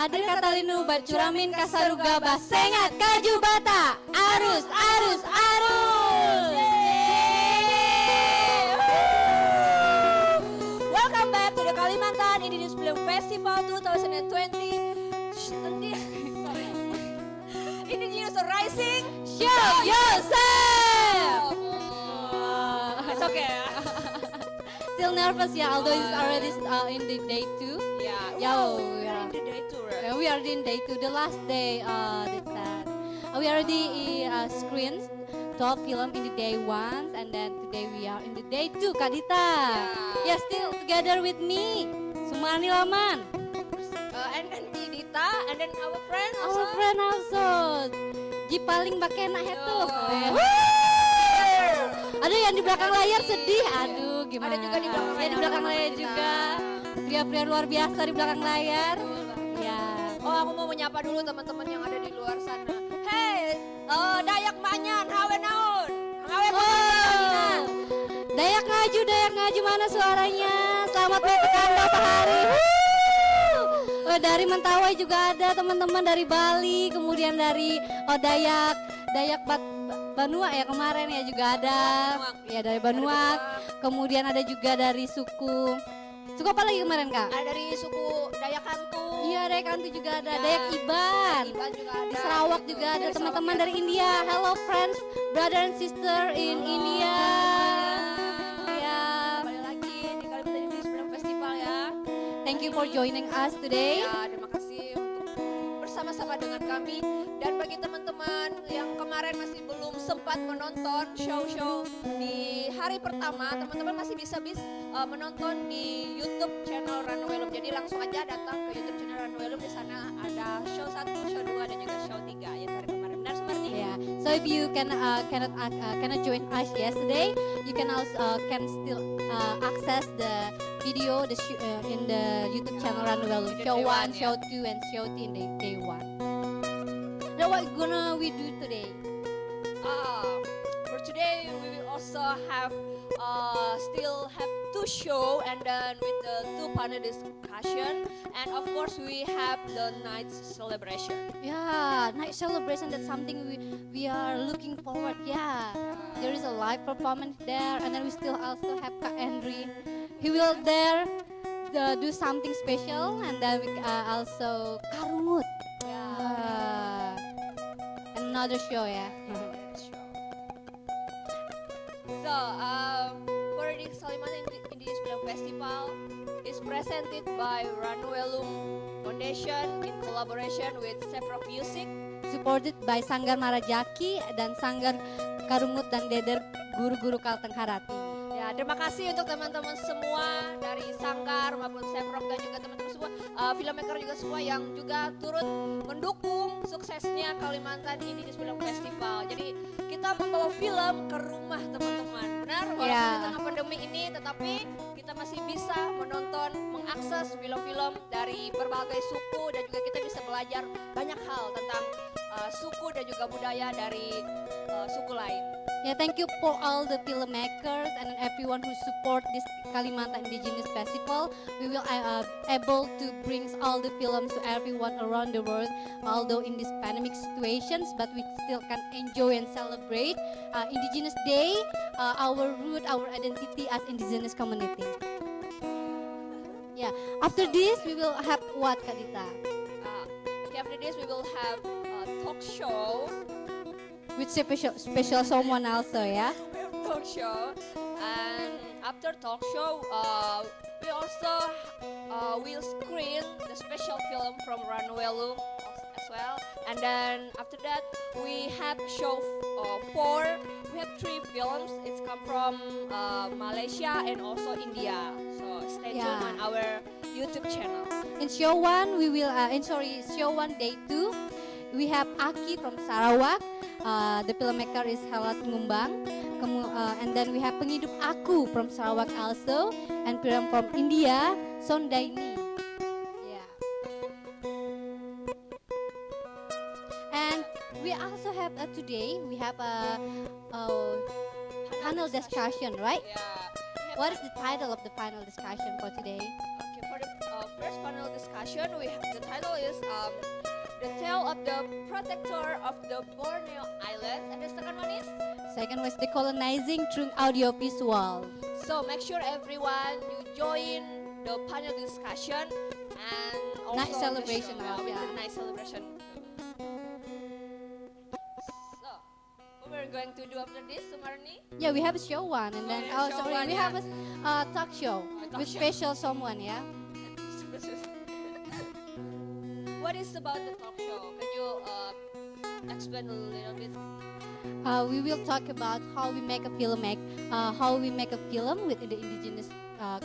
Adir Katalinu Bacuramin Kasaruga Basengat Kaju Bata Arus Arus Arus. Welcome back to the Kalimantan Indigenous Film Festival 2020. Indigenous Rising. Show yourself. It's okay. Still nervous ya, although it's already in the day 2. Yeah. We are in the day 2. Right? We are in day 2, the last day. We already screened 12 film in the day 1, and then today we are in the day 2. Kak Dita, yeah, still together with me, Sumani Laman, and then Dita, and then our friend also. Our friend also, Ji paling bakena itu. Aduh, yang di belakang layar sedih. Aduh, gimana? Ada juga di belakang layar. Ya, di belakang layar juga. Pria-pria luar biasa di belakang layar. Ya. Oh, aku mau menyapa dulu teman-teman yang ada di luar sana. Hey, Dayak Manyan, hawe naon? Hawe Dayak ngaju mana suaranya? Selamat datang Bapak Hari. Dari Mentawai juga ada teman-teman dari Bali, kemudian dari Dayak Banua ya kemarin ya juga ada. Ya dari Banuak. Kemudian ada juga dari suku apa lagi kemarin Kak? Ada dari suku Dayak Kantu. Iya, Dayak Kantu juga ada. Dayak Iban. Juga ada. Di Sarawak juga ada teman-teman dari India. Hello friends, brother and sister in India. Ya. Kembali lagi di Kalimantan Indigenous Film Festival ya. Thank you for joining us today. Ya, terima kasih untuk bersama-sama dengan kami. Dan bagi teman-teman yang kemarin masih belum sempat menonton show-show di hari pertama, teman-teman masih bisa menonton di YouTube channel Runway Loop. Jadi langsung aja datang ke YouTube channel Runway Loop. Di sana ada show 1, show 2 dan juga show 3 ya hari kemarin. Benar seperti ini. Yeah. So if you cannot join us yesterday, you can also can still access the video in the YouTube channel Runway Loop. Show 1, show 2 and show 3 in the day 1. Now what gonna we do today? For today we will also have still have 2 show and then with the 2 panel discussion, and of course we have the night celebration. Yeah, night celebration, that's something we are looking forward. Yeah, there is a live performance there, and then we still also have Kak Henry. He will there do something special, and then we also Karungut. Yeah, another show ya. So, for the Kalimantan Indigenous Film Festival is presented by Runway Loop Foundation in collaboration with Sefrok Music, Supported by Sanggar Marajaki dan Sanggar Karungut dan Deder Guru-Guru Kalteng Harati. Ya, terima kasih untuk teman-teman semua dari Sanggar maupun Sefrok dan juga teman-teman semua, filmmaker juga semua yang juga turut mendukung suksesnya Kalimantan Indigenous Film Festival. Jadi kita membawa film ke rumah teman-teman, benar? Walaupun di tengah pandemi ini, tetapi kita masih bisa menonton, mengakses film-film dari berbagai suku dan juga kita bisa belajar banyak hal tentang suku dan juga budaya dari suku lain. Yeah, thank you for all the filmmakers and everyone who support this Kalimantan Indigenous Festival. We will able to bring all the films to everyone around the world, although in this pandemic situations, but we still can enjoy and celebrate Indigenous Day, our root, our identity as Indigenous community. Yeah, after this we will have what, Kak Dita? After this we will have a talk show. With special someone also, yeah? Talk show, and after talk show, we also will screen the special film from Runway Loop as well. And then after that, we have show 4. We have 3 films. It's come from Malaysia and also India. So stay tuned on our YouTube channel. In show 1, we will. Show 1 day 2, we have Aki from Sarawak. The filmmaker is Halat Ngumbang, and then we have Penghidup Aku from Sarawak also, and film from India, Sondaini. Yeah. And we also have today we have a panel discussion, right? Yeah. What is the title of the panel discussion for today? Okay, for the first panel discussion. discussion. The title is The Tale of the Protector of the Borneo Islands, and the second one is. Second was decolonizing through audiovisual. So make sure everyone you join the panel discussion and also Nice celebration, the show, with yeah. the nice celebration. So what we're going to do after this, Sumarni? Yeah, we have a show one, and then yeah, show sorry, one, we yeah. have a talk show talk with show. special someone. Yeah. What is about the talk show? Can you explain a little bit? We will talk about how we make a film, with the indigenous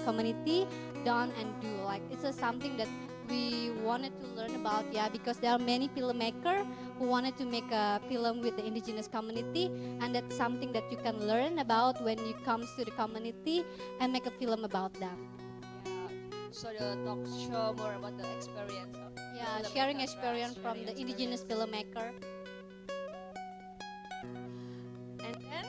community, done and do. Like it's something that we wanted to learn about, yeah, because there are many filmmakers who wanted to make a film with the indigenous community, and that's something that you can learn about when you comes to the community and make a film about them. Yeah. So the talk show more about the experience of Yeah, filmmakers, sharing right? experience from Sharing the indigenous filmmaker. And then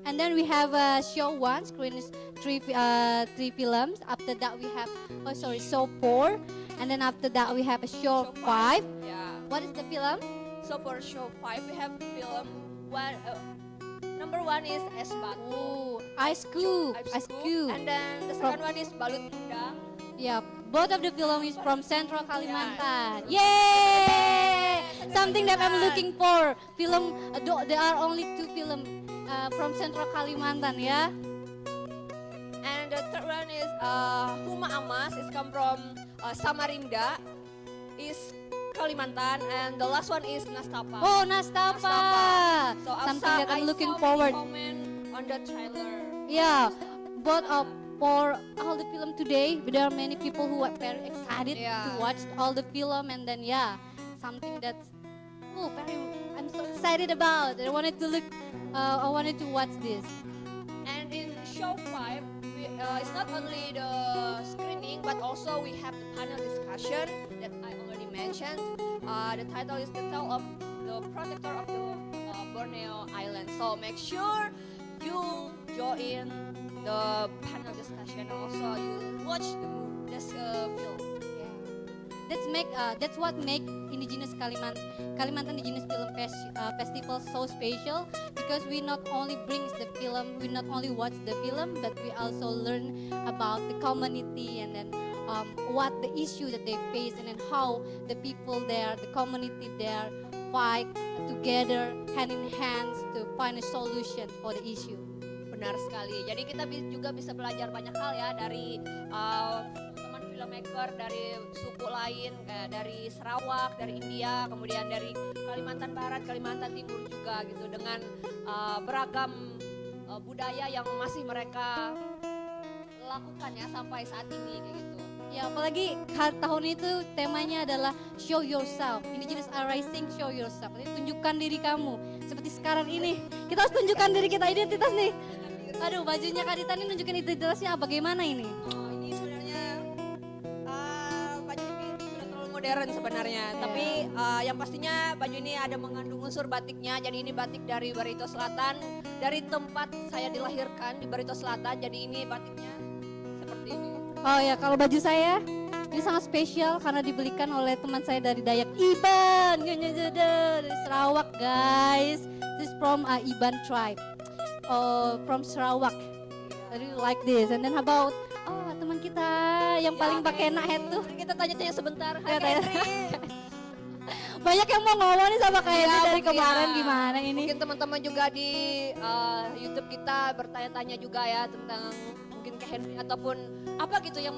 And then we have show one, screen is three films. After that we have, show four. And then after that we have a show five. Yeah. What is the film? So for show 5 we have film one. Number 1 is Es Batu. Oh, Ice Cube. Ice Cube. And then the second one is Balut Udang. Yeah, both of the film is from Central Kalimantan. Yay! Something that I'm looking for. Film, there are only 2 film from Central Kalimantan, yeah. And the third one is Huma Amas. It's come from Samarinda. Is Kalimantan, and the last one is Nastapa. Oh, Nastapa. So Something that I'm looking I saw forward. many comment on the trailer. Yeah, but for all the film today, there are many people who are very excited Yeah. to watch all the film, and then something that's I'm so excited about. I wanted to look, I wanted to watch this. And in show 5, it's not only the screening, but also we have the panel discussion that I already mentioned. The title is The Tale of the Protector of the Borneo Island. So make sure you join the panel discussion, and also you watch this film. That's what make Indigenous Kalimantan Indigenous Film Festival so special, because we not only brings the film, we not only watch the film, but we also learn about the community, and then what the issue that they face, and then how the people there, the community there, fight together hand in hands to find a solution for the issue. Benar sekali. Jadi kita juga bisa belajar banyak hal ya dari teman filmmaker dari suku lain, dari Sarawak, dari India, kemudian dari Kalimantan Barat, Kalimantan Timur juga gitu, dengan beragam budaya yang masih mereka lakukan ya sampai saat ini kayak gitu. Ya, apalagi tahun itu temanya adalah show yourself. Indigenous are rising, show yourself. Jadi tunjukkan diri kamu. Seperti sekarang ini, kita harus tunjukkan diri kita, identitas nih. Aduh, bajunya Kak Dita ini nunjukin identitasnya bagaimana ini? Oh, ini sebenarnya baju ini sudah terlalu modern sebenarnya. Yeah. Tapi yang pastinya baju ini ada mengandung unsur batiknya. Jadi ini batik dari Barito Selatan, dari tempat saya dilahirkan di Barito Selatan. Jadi ini batiknya seperti ini. Oh ya, kalau baju saya ini sangat spesial karena dibelikan oleh teman saya dari Dayak Iban, dari Sarawak, guys. This is from Iban tribe, from Sarawak. I really like this. And then how about teman kita yang paling pakai head tuh? Kita tanya-tanya sebentar. Hai Ya, Kak tanya. Henry. Banyak yang mau ngomong nih sama Kak Henry dari mungkin kemarin, ya. gimana ini? Mungkin teman-teman juga di YouTube kita bertanya-tanya juga ya tentang mungkin Kak Henry ataupun apa gitu yang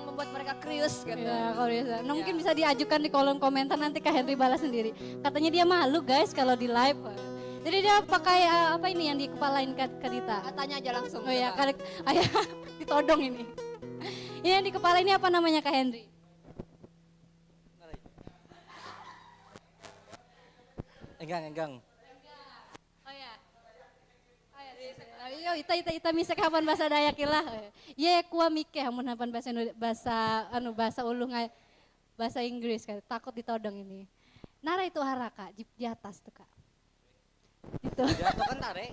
membuat mereka curious gitu. Ya, kalau biasa. Nah, mungkin Ya. bisa diajukan di kolom komentar, nanti Kak Henry balas sendiri. Katanya dia malu guys kalau di live. Jadi dia pakai apa ini yang di kepalain Kak Dita? Tanya aja langsung. Oh ya, coba. ayah ditodong ini. Ini yang di kepala ini apa namanya Kak Henry? Enggang. Oh ya. Ayo ita misek hapan bahasa Dayak lah. Ye kuah mike hamun hapan bahasa ulung bahasa Inggris kan. Takut ditodong ini. Nara itu haraka di atas tuh Kak. Itu. Jatuh kan tarik.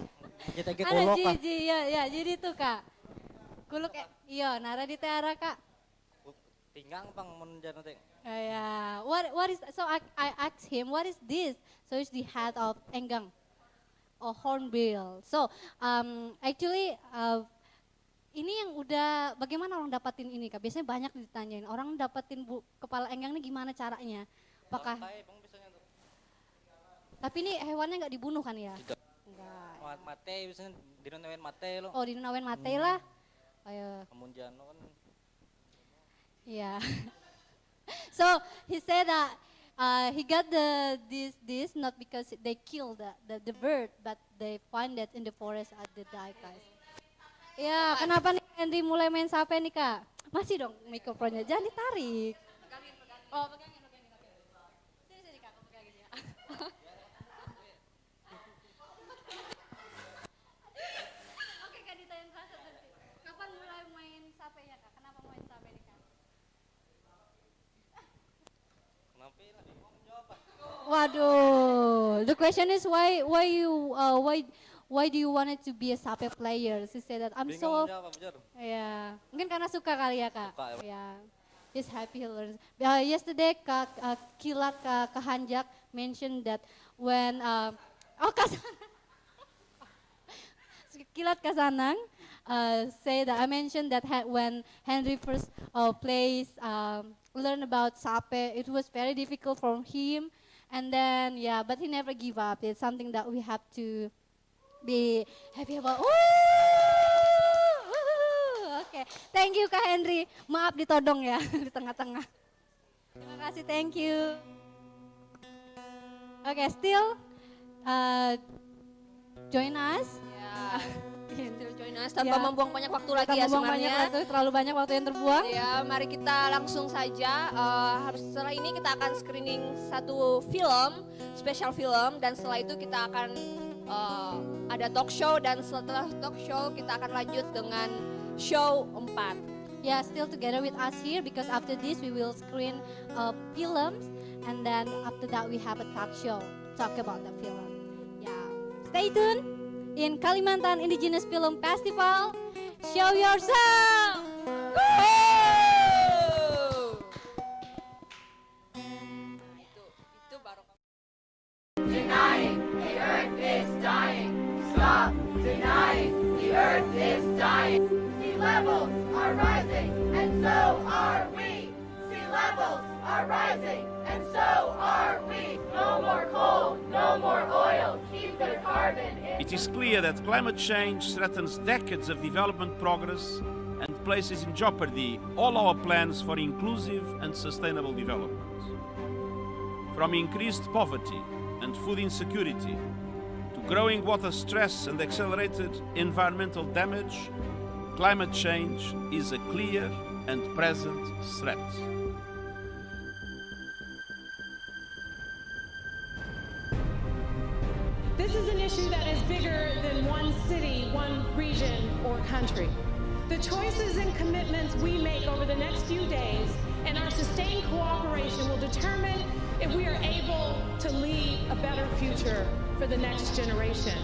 Kita ke Ada kulok kah? ya jadi itu Kak. Kuluk iya nara di teara Kak. Tinggang pang menjana teh. Yeah. What is so I asked him what is this? So it's the head of enggang or hornbill. So actually ini yang udah bagaimana orang dapatin ini Kak? Biasanya banyak ditanyain orang dapatin kepala enggang ini gimana caranya? Apakah? Tapi ini hewannya nggak dibunuh kan ya? Tidak. Enggak. Mate biasanya dinunawen mate lo. Oh dinunawen mate lah. Ayo. Kemunjano kan. Yeah. So he said that he got this not because they killed the bird, but they find that in the forest at the die guys. Ya, kenapa nih Henry mulai main sape nih Kak? Masih dong mikrofonnya, jangan ditarik. Oh, pegangin. Sini Kak, aku pegangin ya. Oke Kak, ditanya rasa nanti. Kapan mulai main sape ya Kak? Kenapa main sape nih Kak? Kenapa lah bingung jawab. Waduh, the question is why do you wanted to be a sape player? She said that I'm so. Yeah, mungkin karena suka kali ya Kak. Suka, ya. Yeah, he's happy he learns. Yesterday Kak Kilat Kak Hanjak mentioned that when Kilat Kasanang say that I mentioned that when Henry first plays learn about sape, it was very difficult for him, and then but he never give up. It's something that we have to be happy about. Oke, thank you Kak Henry. Maaf ditodong ya di tengah-tengah. Terima kasih, thank you. Oke, still join us. Ya, still join us tanpa membuang banyak waktu lagi ya sebenarnya. Terlalu banyak waktu yang terbuang. Ya, mari kita langsung saja. Setelah ini kita akan screening satu film, special film, dan setelah itu kita akan ada talk show, dan setelah talk show kita akan lanjut dengan show 4. Yeah, still together with us here because after this we will screen films, and then after that we have a talk show talk about the film. Yeah, stay tuned in Kalimantan Indigenous Film Festival. Show yourself. Itu baru. Denying the earth is dying. Stop denying the earth is dying. Sea levels are rising, and so are we. Sea levels are rising, and so are we. No more coal, no more oil. Keep the carbon in. It is clear that climate change threatens decades of development progress and places in jeopardy all our plans for inclusive and sustainable development. From increased poverty and food insecurity to growing water stress and accelerated environmental damage, climate change is a clear and present threat. This is an issue that is bigger than one city, one region, or country. The choices and commitments we make over the next few days and our sustained cooperation will determine if we are able to lead a better future for the next generation.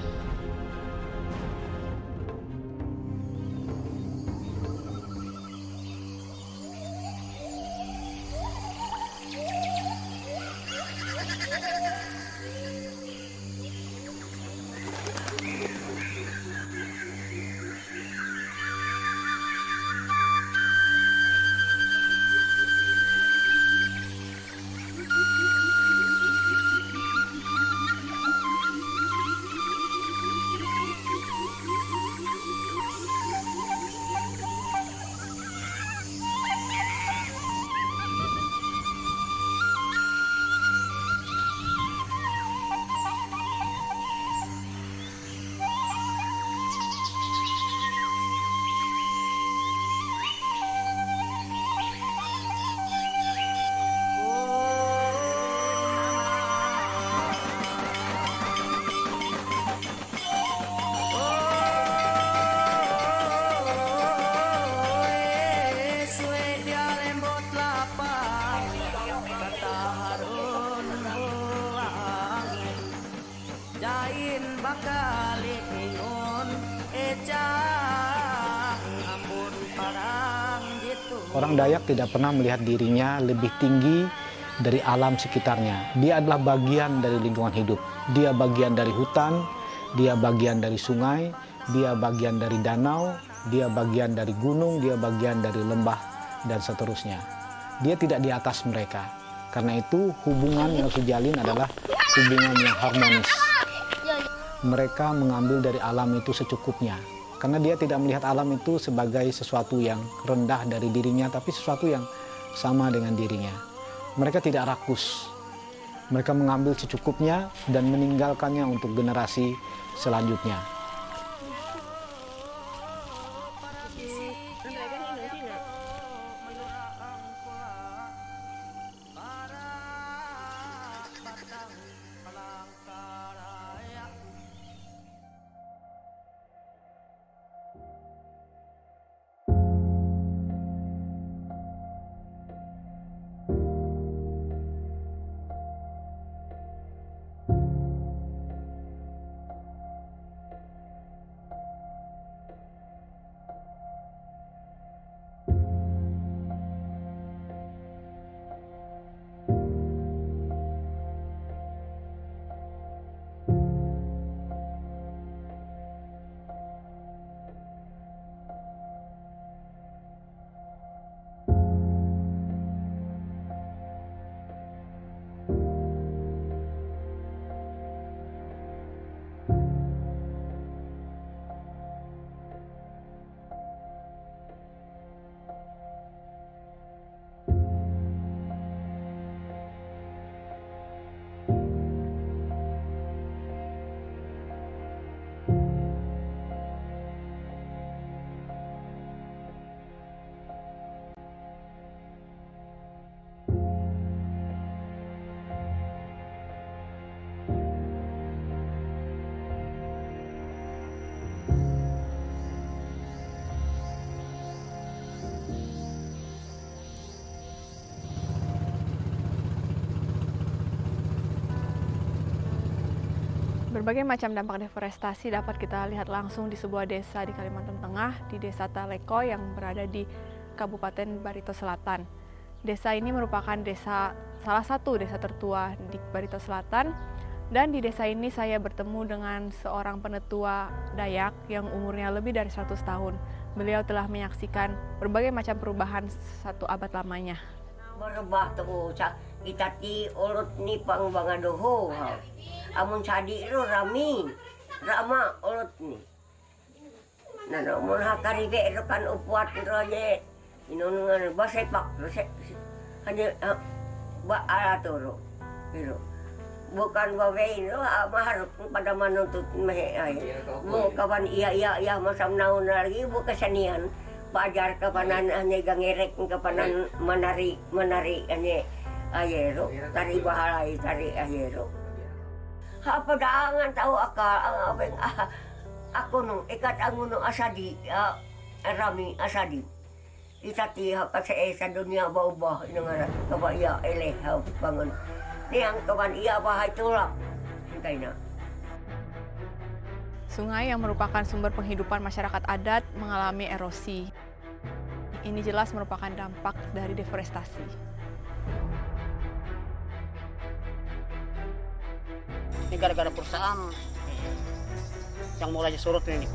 Orang Dayak tidak pernah melihat dirinya lebih tinggi dari alam sekitarnya. Dia adalah bagian dari lingkungan hidup. Dia bagian dari hutan, dia bagian dari sungai, dia bagian dari danau, dia bagian dari gunung, dia bagian dari lembah, dan seterusnya. Dia tidak di atas mereka. Karena itu hubungan yang harus dijalin adalah hubungan yang harmonis. Mereka mengambil dari alam itu secukupnya. Karena dia tidak melihat alam itu sebagai sesuatu yang rendah dari dirinya, tapi sesuatu yang sama dengan dirinya. Mereka tidak rakus. Mereka mengambil secukupnya dan meninggalkannya untuk generasi selanjutnya. Berbagai macam dampak deforestasi dapat kita lihat langsung di sebuah desa di Kalimantan Tengah, di Desa Taleko yang berada di Kabupaten Barito Selatan. Desa ini merupakan salah satu desa tertua di Barito Selatan, dan di desa ini saya bertemu dengan seorang penetua Dayak yang umurnya lebih dari 100 tahun. Beliau telah menyaksikan berbagai macam perubahan satu abad lamanya. Berubah tuh kita ti ulut ni pang bangadoho. Amun sadi ro rami rama ulut ni. Nana mun hakaribe ro kan upuat ro ye. Inungan basepak ro se hanya ba alatoro. Pero bukan bawain ro maharap pada menuntut mehe ay. Bu kawan iya masam naon lagi bu kesenian. Pajar kapanan ane gangerek kapanan menari ane ayero tari bahalai tari ayero. Apa daangan tahu akal abeng aku nung ikat angun nung asadi rami asadi itati kasi sa dunia baubah inang kabaya eleh bangun niang kawan iya bahay tulak hintay na. Sungai yang merupakan sumber penghidupan masyarakat adat mengalami erosi. Ini jelas merupakan dampak dari deforestasi. Ini gara-gara perusahaan yang mulai surut ini.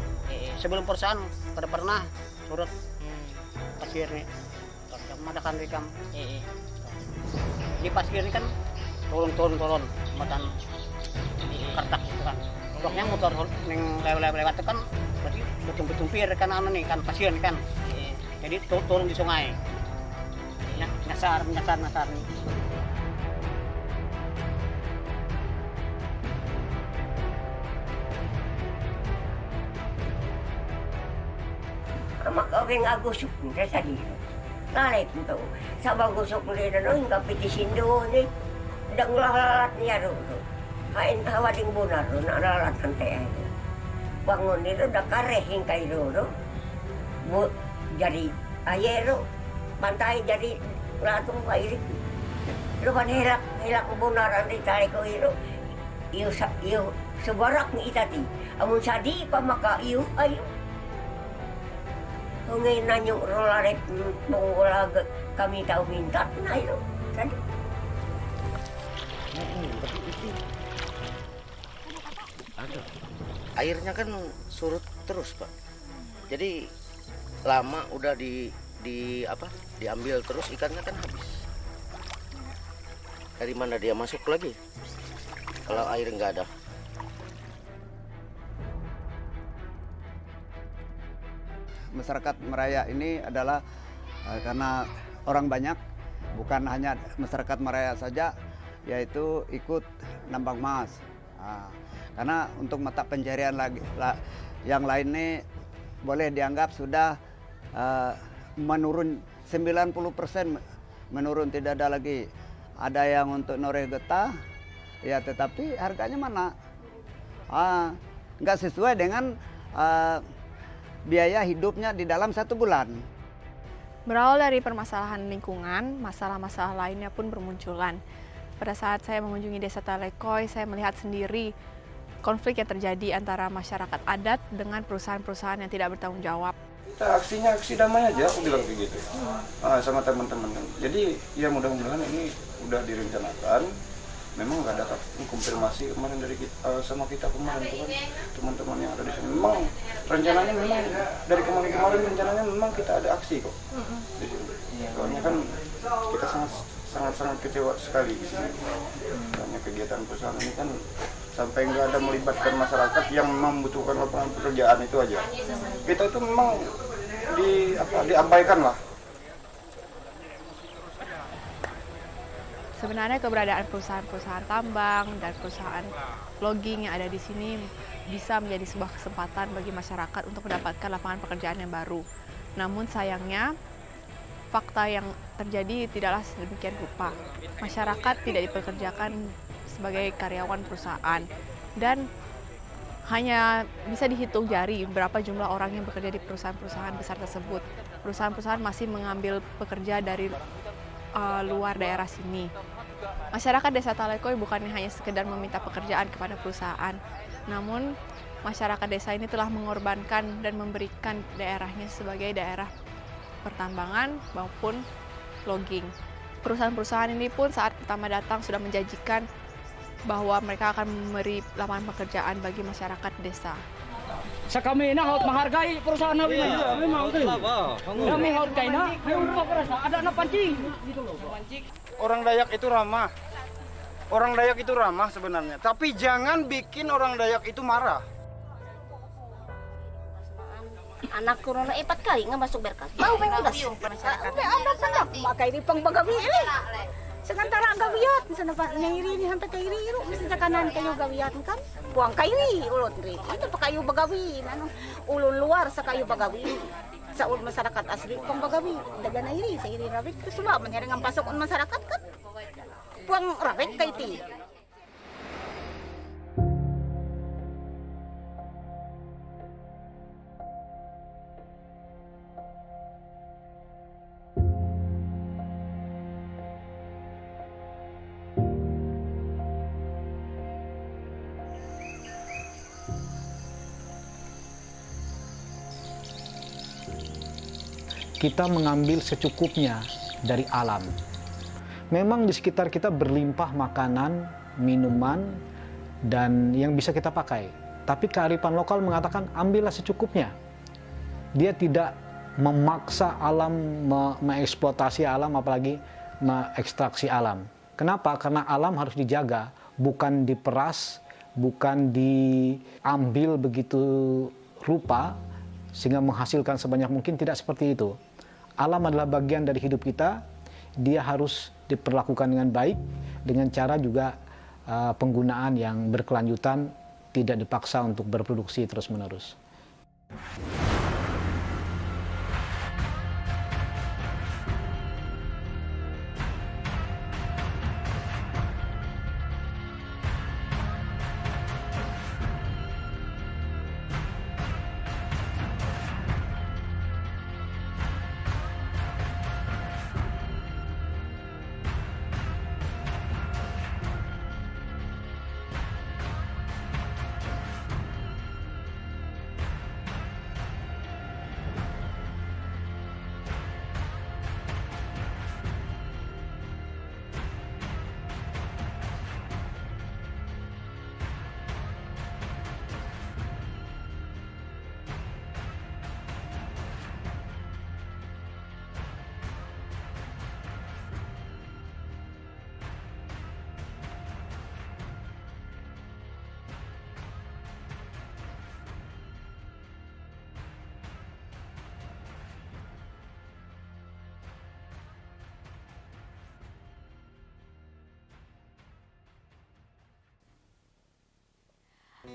Sebelum perusahaan pernah surut pasir nih. Madakan rekam. Di pasir ini kan turun matan kertak itu kan. Pokoknya motor yang lewat kan berarti betul-betul kan nih kan pasir kan. Jadi turun di sungai. Nyasar nih. Makawing agusok nila sa dito. Lalay po. Sa bagusok nila hingga pitisindo ni danglalat niya ro. Hain hawading bunar ro nalalat hante ay. Bangon nila dakarehing kay ro. Bu jadi ayero pantai jadi latung kairik. Lupan hilak bunaran di tali ko iro. Iyo sebarak ni itati. Amun sadi pa maka iyo ayo. Ngayon na yung rolarek wala kami tahu minta na yun. Tadi. Airnya kan surut terus, Pak. Jadi lama udah diambil terus ikannya kan habis. Dari mana dia masuk lagi? Kalau air nggak ada. Masyarakat Meraya ini adalah karena orang banyak, bukan hanya masyarakat Meraya saja, yaitu ikut nambang emas. Karena untuk mata pencarian yang lain ini boleh dianggap sudah menurun 90%, menurun, tidak ada lagi. Ada yang untuk noreh getah, ya tetapi harganya mana? Nggak sesuai dengan biaya hidupnya di dalam 1 bulan. Berawal dari permasalahan lingkungan, masalah-masalah lainnya pun bermunculan. Pada saat saya mengunjungi Desa Talekoy, saya melihat sendiri konflik yang terjadi antara masyarakat adat dengan perusahaan-perusahaan yang tidak bertanggung jawab. Kita aksinya aksi damai aja, aku bilang begitu sama teman-teman. Jadi ya mudah-mudahan ini udah direncanakan. Memang nggak ada konfirmasi kemarin dari kita, sama kita kemarin tuh kan teman-teman yang ada di sini. Memang rencananya memang dari kemarin rencananya memang kita ada aksi kok. Di sini. Soalnya kan kita sangat kecewa sekali di sini. Soalnya kegiatan perusahaan ini kan sampai nggak ada melibatkan masyarakat yang membutuhkan lapangan pekerjaan itu aja. Kita itu memang diabaikan lah. Sebenarnya keberadaan perusahaan-perusahaan tambang dan perusahaan logging yang ada di sini bisa menjadi sebuah kesempatan bagi masyarakat untuk mendapatkan lapangan pekerjaan yang baru. Namun sayangnya, fakta yang terjadi tidaklah sedemikian rupa. Masyarakat tidak dipekerjakan sebagai karyawan perusahaan dan hanya bisa dihitung jari berapa jumlah orang yang bekerja di perusahaan-perusahaan besar tersebut. Perusahaan-perusahaan masih mengambil pekerja dari luar daerah sini. Masyarakat Desa Talekoy bukannya hanya sekedar meminta pekerjaan kepada perusahaan, namun masyarakat desa ini telah mengorbankan dan memberikan daerahnya sebagai daerah pertambangan maupun logging. Perusahaan-perusahaan ini pun saat pertama datang sudah menjanjikan bahwa mereka akan memberi lapangan pekerjaan bagi masyarakat desa. Kami harus menghargai perusahaan kami. Iya, memang itu. Kami hargai ada pancing. Orang Dayak itu ramah. Orang Dayak itu ramah sebenarnya. Tapi jangan bikin orang Dayak itu marah. Anak corona 4 kali nggak masuk berkas. Bau pengudas masyarakat. Ada sana pakai di pengbagawi ini. Sementara gawiat misalnya Pak nyairi ini sampai kairi itu misalnya kanan kayu gawiat kan buang kairi ulun ri itu kayu bagawi anu ulun luar sa kayu bagawi sa masyarakat asli pengbagawi dagan airi sairi rabik itu semua menyaringan pasok masyarakat kan buang rabik kaiti. Kita mengambil secukupnya dari alam. Memang di sekitar kita berlimpah makanan, minuman, dan yang bisa kita pakai. Tapi kearifan lokal mengatakan ambillah secukupnya. Dia tidak memaksa alam, mengeksploitasi alam, apalagi mengekstraksi alam. Kenapa? Karena alam harus dijaga, bukan diperas, bukan diambil begitu rupa, sehingga menghasilkan sebanyak mungkin, tidak seperti itu. Alam adalah bagian dari hidup kita, dia harus diperlakukan dengan baik, dengan cara juga penggunaan yang berkelanjutan, tidak dipaksa untuk berproduksi terus-menerus.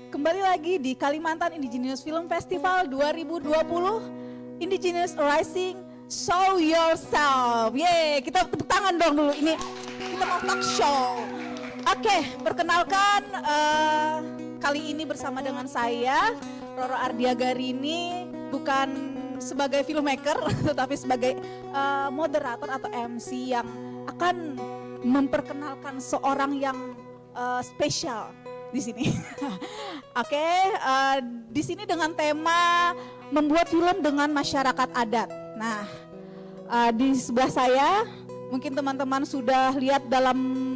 kembali lagi di Kalimantan Indigenous Film Festival 2020, Indigenous Rising, Show Yourself. Yeay, kita tepuk tangan dong dulu, ini kita mau talk show. Oke, perkenalkan kali ini bersama dengan saya, Roro Ardiagarini, bukan sebagai filmmaker, tetapi sebagai moderator atau MC yang akan memperkenalkan seorang yang spesial di sini. Oke, di sini dengan tema membuat film dengan masyarakat adat. Nah, di sebelah saya mungkin teman-teman sudah lihat dalam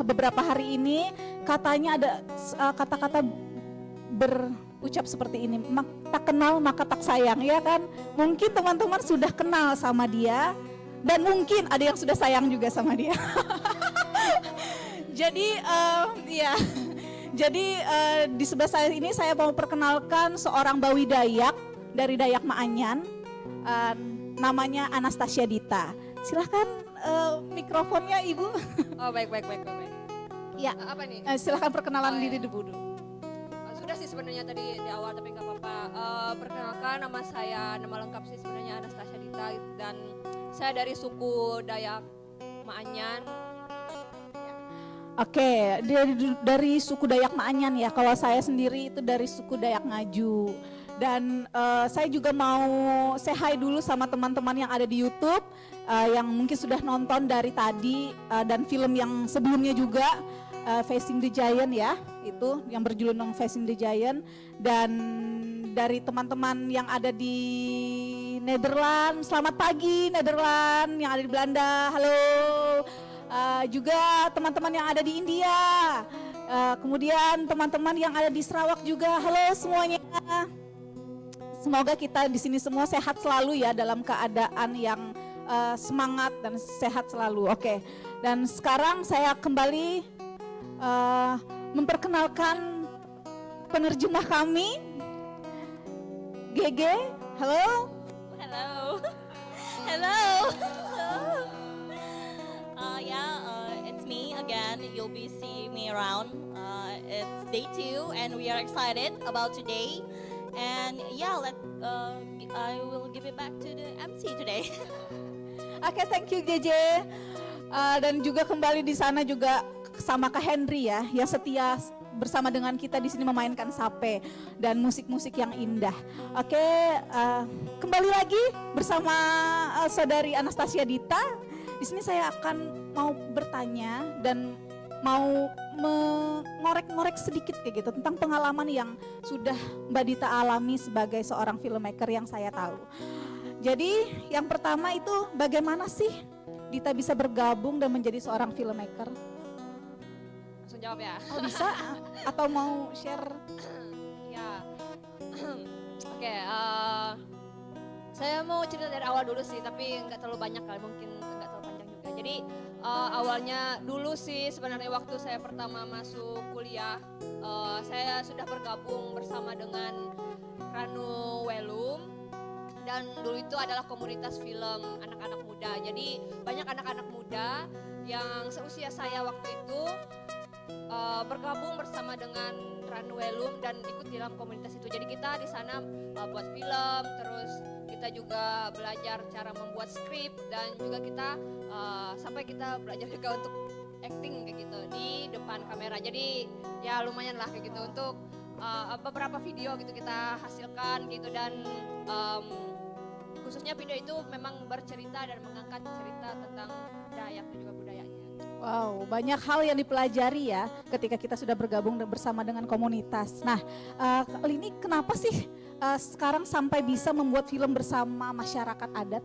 beberapa hari ini katanya ada kata-kata berucap seperti ini, tak kenal maka tak sayang, ya kan? Mungkin teman-teman sudah kenal sama dia dan mungkin ada yang sudah sayang juga sama dia. Jadi ya, jadi di sebelah saya ini saya mau perkenalkan seorang Bawi Dayak dari Dayak Maanyan, namanya Anastasia Dita. Silahkan mikrofonnya Ibu. Oh baik. Ya, apa nih? Silahkan perkenalan diri dulu. Sudah sih sebenarnya tadi di awal tapi nggak apa-apa. Perkenalkan, nama lengkap sih sebenarnya Anastasia Dita dan saya dari suku Dayak Maanyan. Oke, dari suku Dayak Maanyan ya. Kalau saya sendiri itu dari suku Dayak Ngaju. Dan saya juga mau say hi dulu sama teman-teman yang ada di YouTube, yang mungkin sudah nonton dari tadi dan film yang sebelumnya juga, Facing the Giant ya, itu yang berjudul Facing the Giant. Dan dari teman-teman yang ada di Nederland, selamat pagi Nederland, yang ada di Belanda, halo. Juga teman-teman yang ada di India, kemudian teman-teman yang ada di Sarawak juga, halo semuanya. Semoga kita di sini semua sehat selalu ya, dalam keadaan yang semangat dan sehat selalu. Oke, dan sekarang saya kembali memperkenalkan penerjemah kami, GG. Halo. Hello. It's me again. You'll be seeing me around. It's day 2 and we are excited about today. And yeah, I will give it back to the MC today. Oke, thank you JJ. Dan juga kembali di sana juga sama Kak Henry ya, yang setia bersama dengan kita di sini memainkan sape dan musik-musik yang indah. Oke, kembali lagi bersama saudari Anastasia Dita. Di sini saya akan mau bertanya dan mau mengorek-ngorek sedikit kayak gitu tentang pengalaman yang sudah Mbak Dita alami sebagai seorang filmmaker yang saya tahu. Jadi yang pertama itu bagaimana sih Dita bisa bergabung dan menjadi seorang filmmaker? Langsung jawab ya. Oh bisa? Atau mau share? Ya. Oke, saya mau cerita dari awal dulu sih, tapi nggak terlalu banyak kali, mungkin nggak terlalu panjang juga. Jadi awalnya dulu sih sebenarnya waktu saya pertama masuk kuliah, saya sudah bergabung bersama dengan Ranu Welum, dan dulu itu adalah komunitas film anak-anak muda. Jadi banyak anak-anak muda yang seusia saya waktu itu bergabung bersama dengan Ranu Welum dan ikut dalam komunitas itu. Jadi kita di sana buat film, terus kita juga belajar cara membuat skrip dan juga kita sampai kita belajar juga untuk acting kayak gitu di depan kamera. Jadi ya lumayan lah kayak gitu untuk beberapa video gitu kita hasilkan gitu, dan khususnya video itu memang bercerita dan mengangkat cerita tentang Dayak dan juga budayanya. Wow, banyak hal yang dipelajari ya ketika kita sudah bergabung bersama dengan komunitas. Nah, kali ini kenapa sih sekarang sampai bisa membuat film bersama masyarakat adat?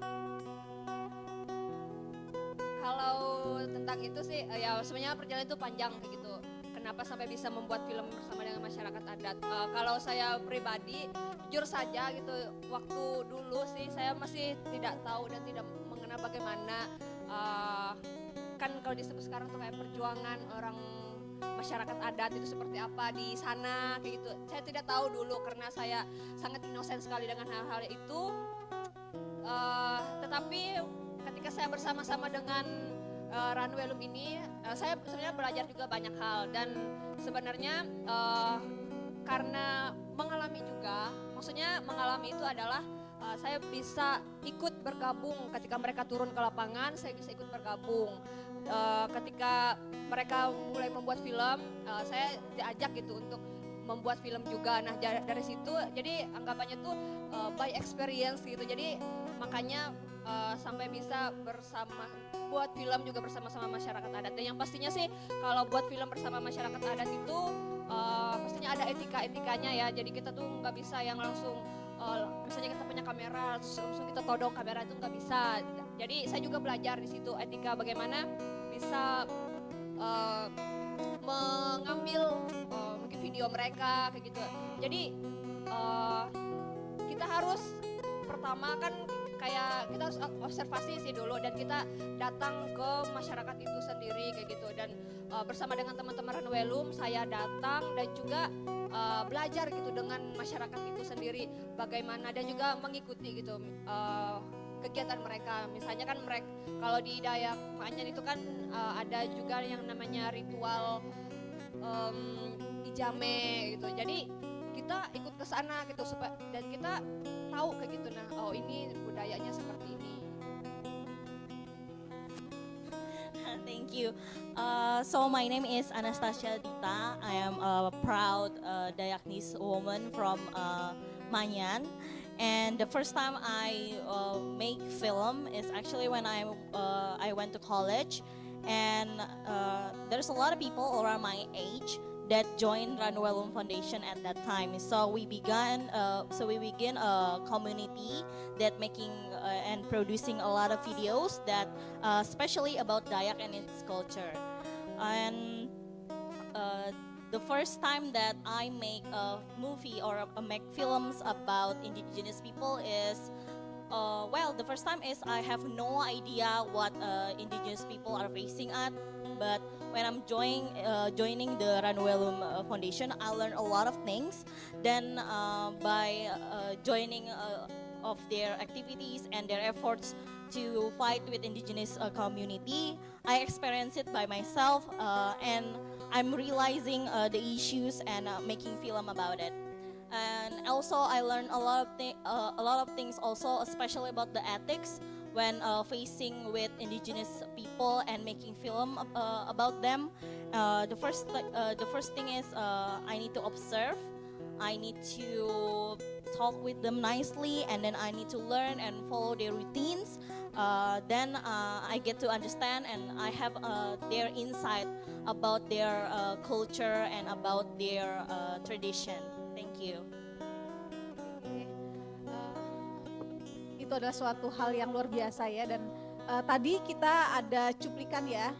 Kalau tentang itu sih, ya sebenarnya perjalanan itu panjang kayak gitu. Kenapa sampai bisa membuat film bersama dengan masyarakat adat? Kalau saya pribadi, jujur saja gitu, waktu dulu sih saya masih tidak tahu dan tidak mengenal bagaimana kan kalau disebut sekarang tuh kayak perjuangan orang masyarakat adat itu seperti apa di sana kayak gitu. Saya tidak tahu dulu karena saya sangat inosen sekali dengan hal-hal itu. Tetapi ketika saya bersama-sama dengan Ranu Welum ini, saya sebenarnya belajar juga banyak hal, dan sebenarnya karena mengalami juga, maksudnya mengalami itu adalah saya bisa ikut bergabung ketika mereka turun ke lapangan, saya bisa ikut bergabung. Ketika mereka mulai membuat film, saya diajak gitu untuk membuat film juga. Nah dari situ jadi anggapannya tuh by experience gitu. Jadi makanya sampai bisa buat film juga bersama-sama masyarakat adat. Dan yang pastinya sih kalau buat film bersama masyarakat adat itu pastinya ada etika-etikanya ya. Jadi kita tuh nggak bisa yang langsung misalnya kita punya kamera terus langsung kita todong kamera, itu nggak bisa. Jadi saya juga belajar di situ etika bagaimana bisa mengambil mungkin video mereka kayak gitu. Jadi kita harus pertama kan kayak kita harus observasi sih dulu dan kita datang ke masyarakat itu sendiri kayak gitu. Dan bersama dengan teman-teman Ranwelum saya datang dan juga belajar gitu dengan masyarakat itu sendiri bagaimana, dan juga mengikuti gitu kegiatan mereka. Misalnya kan mereka kalau di Dayak Maanyan itu kan ada juga yang namanya ritual ijame gitu. Jadi kita ikut ke sana gitu supaya dan kita tahu kayak gitu. Nah, oh ini budayanya seperti ini. Thank you. So my name is Anastasia Dita. I am a proud Dayaknis woman from Maanyan. And the first time I make film is actually when I went to college, and there's a lot of people around my age that joined Ranwelum Foundation at that time. So we began a community that making and producing a lot of videos that especially about Dayak and its culture. And the first time that I make a movie or make films about indigenous people is the first time is I have no idea what indigenous people are facing at. But when I'm joining the Ranwelum Foundation, I learned a lot of things. Then by joining of their activities and their efforts to fight with indigenous community, I experienced it by myself, and I'm realizing the issues and making film about it. And also I learned a lot of things also, especially about the ethics when facing with indigenous people and making film about them. The first thing is I need to observe, I need to talk with them nicely, and then I need to learn and follow their routines. Then I get to understand and I have their insight about their culture and about their tradition. Thank you. Itu adalah suatu hal yang luar biasa ya, dan tadi kita ada cuplikan ya,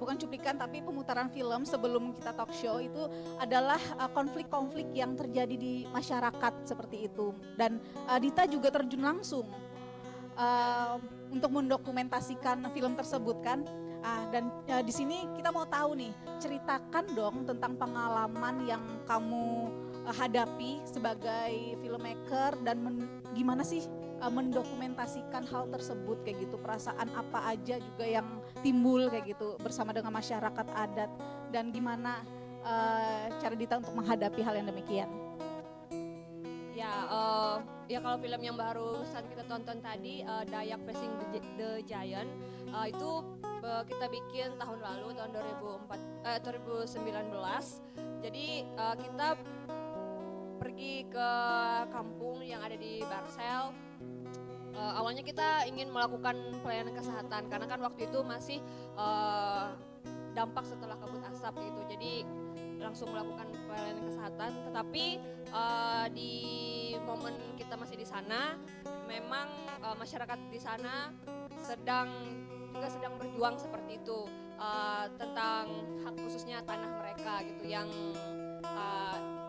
bukan cuplikan tapi pemutaran film sebelum kita talk show itu adalah konflik-konflik yang terjadi di masyarakat seperti itu, dan Dita juga terjun langsung untuk mendokumentasikan film tersebut kan. Dan di sini kita mau tahu nih, ceritakan dong tentang pengalaman yang kamu hadapi sebagai filmmaker dan gimana sih mendokumentasikan hal tersebut kayak gitu, perasaan apa aja juga yang timbul kayak gitu bersama dengan masyarakat adat, dan gimana cara Dita untuk menghadapi hal yang demikian. Ya kalau film yang barusan kita tonton tadi, Dayak Facing the Giant, itu kita bikin tahun lalu, tahun 2019. Jadi kita pergi ke kampung yang ada di Barsel. Awalnya kita ingin melakukan pelayanan kesehatan karena kan waktu itu masih dampak setelah kabut asap gitu. Jadi langsung melakukan pelayanan kesehatan. Tetapi di momen kita masih di sana, memang masyarakat di sana sedang berjuang seperti itu tentang hak khususnya tanah mereka gitu, yang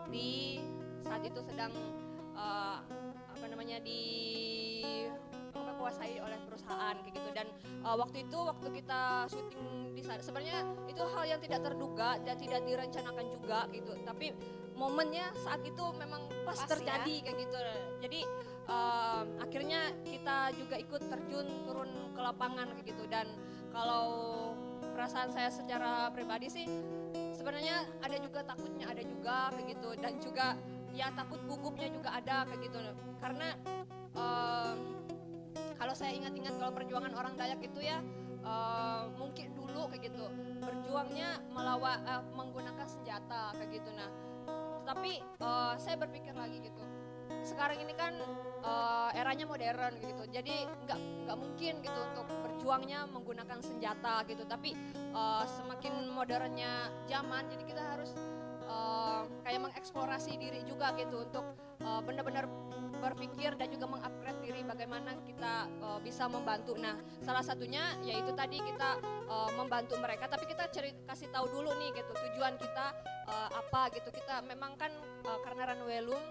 di saat itu sedang dikuasai oleh perusahaan kayak gitu. Dan waktu kita syuting di sana, sebenarnya itu hal yang tidak terduga dan tidak direncanakan juga gitu, tapi momennya saat itu memang pas terjadi ya, kayak gitu. Jadi akhirnya kita juga ikut turun ke lapangan kayak gitu. Dan kalau perasaan saya secara pribadi sih sebenarnya ada juga takutnya, ada juga kayak gitu, dan juga ya takut gugupnya juga ada kayak gitu. Karena kalau saya ingat-ingat kalau perjuangan orang Dayak itu ya mungkin dulu kayak gitu berjuangnya menggunakan senjata kayak gitu. Nah, tapi saya berpikir lagi gitu. Sekarang ini kan eranya modern gitu, jadi nggak mungkin gitu untuk berjuangnya menggunakan senjata gitu. Tapi semakin modernnya zaman, jadi kita harus kayak mengeksplorasi diri juga gitu untuk benar-benar berpikir dan juga mengupgrade diri bagaimana kita bisa membantu. Nah, salah satunya yaitu tadi kita membantu mereka, tapi kita kasih tahu dulu nih gitu tujuan kita apa gitu. Kita memang kan karena Ranwelum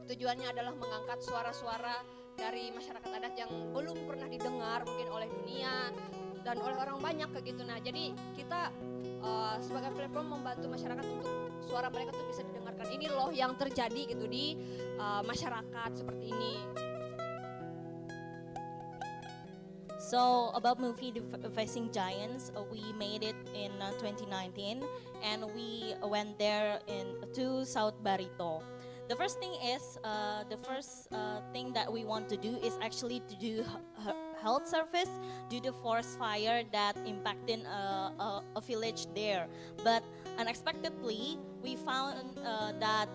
tujuannya adalah mengangkat suara-suara dari masyarakat adat yang belum pernah didengar mungkin oleh dunia dan oleh orang banyak kayak gitu. Nah, jadi kita sebagai platform membantu masyarakat untuk suara mereka tuh bisa didengarkan. Ini loh yang terjadi gitu di masyarakat seperti ini. So about movie Facing Giants, we made it in 2019 and we went there to South Barito. The first thing is, thing that we want to do is actually to do health service due to forest fire that impacted a village there. But unexpectedly, we found that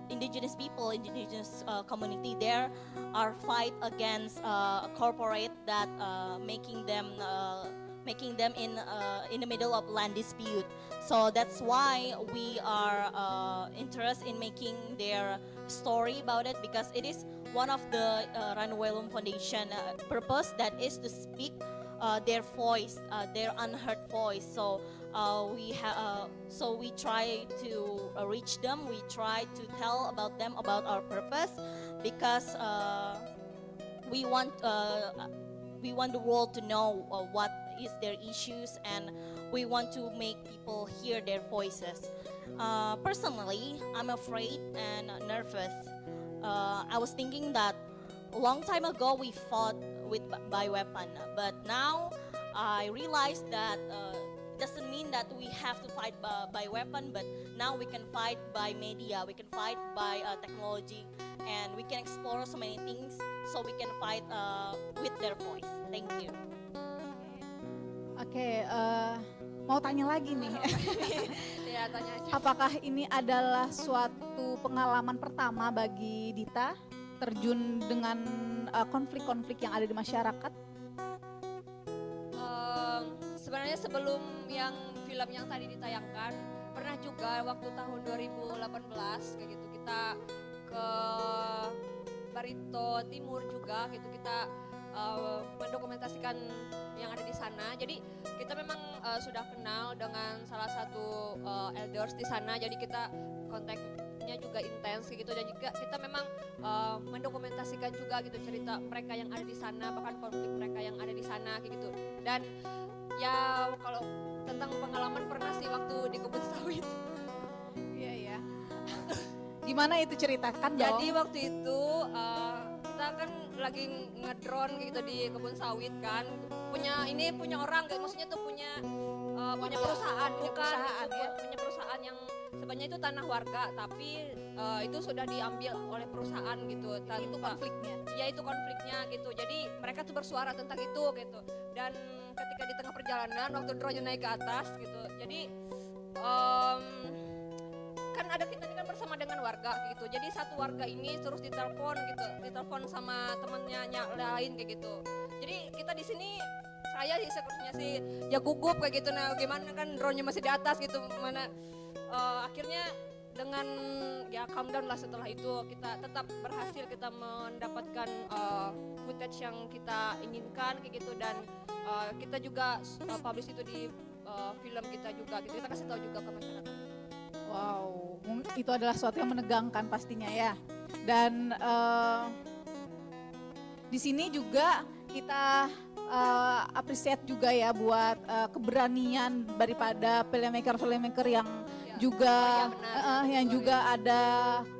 indigenous people, indigenous community there are fight against corporate that making them in the middle of land dispute. So that's why we are interested in making their story about it, because it is one of the Ranwelum Foundation purpose, that is to speak their voice, their unheard voice. So we try to reach them. We try to tell about them, about our purpose, because we want the world to know what is their issues, and we want to make people hear their voices. Personally, I'm afraid and nervous. I was thinking that a long time ago we fought by weapon, but now I realized that it doesn't mean that we have to fight by weapon, but now we can fight by media, we can fight by technology, and we can explore so many things, so we can fight with their voice. Thank you. Oke, mau tanya lagi nih. Ya, tanya aja. Apakah ini adalah suatu pengalaman pertama bagi Dita terjun dengan konflik-konflik yang ada di masyarakat? Sebenarnya sebelum film yang tadi ditayangkan, pernah juga waktu tahun 2018 kayak gitu kita ke Barito Timur juga gitu, kita mendokumentasikan yang ada di sana. Jadi kita memang sudah kenal dengan salah satu elders di sana, jadi kita kontaknya juga intens gitu, dan juga kita memang mendokumentasikan juga gitu cerita mereka yang ada di sana, bahkan konflik mereka yang ada di sana kayak gitu. Dan ya kalau tentang pengalaman pernah sih waktu di kebun sawit. Iya ya. Gimana itu ceritakan dong? Jadi waktu itu kita kan lagi ngedrone gitu di kebun sawit kan, punya orang, maksudnya tuh punya perusahaan, punya perusahaan yang sebenarnya itu tanah warga, tapi itu sudah diambil oleh perusahaan gitu. Itu konfliknya? Ya itu konfliknya gitu. Jadi mereka tuh bersuara tentang itu gitu. Dan ketika di tengah perjalanan waktu drone-nya naik ke atas gitu, jadi kan ada kita ini kan bersama dengan warga gitu. Jadi satu warga ini terus ditelepon gitu, ditelepon sama temennya lain kayak gitu. Jadi kita di sini saya sih sepertinya sih ya gugup kayak gitu. Nah gimana kan drone-nya masih di atas gitu, mana akhirnya dengan ya calm down lah. Setelah itu kita tetap berhasil kita mendapatkan footage yang kita inginkan kayak gitu, dan kita juga publish itu di film kita juga gitu. Kita kasih tahu juga ke masyarakat. Wow, itu adalah sesuatu yang menegangkan pastinya ya. Dan di sini juga kita appreciate juga ya buat keberanian daripada filmmaker yang juga yang juga ada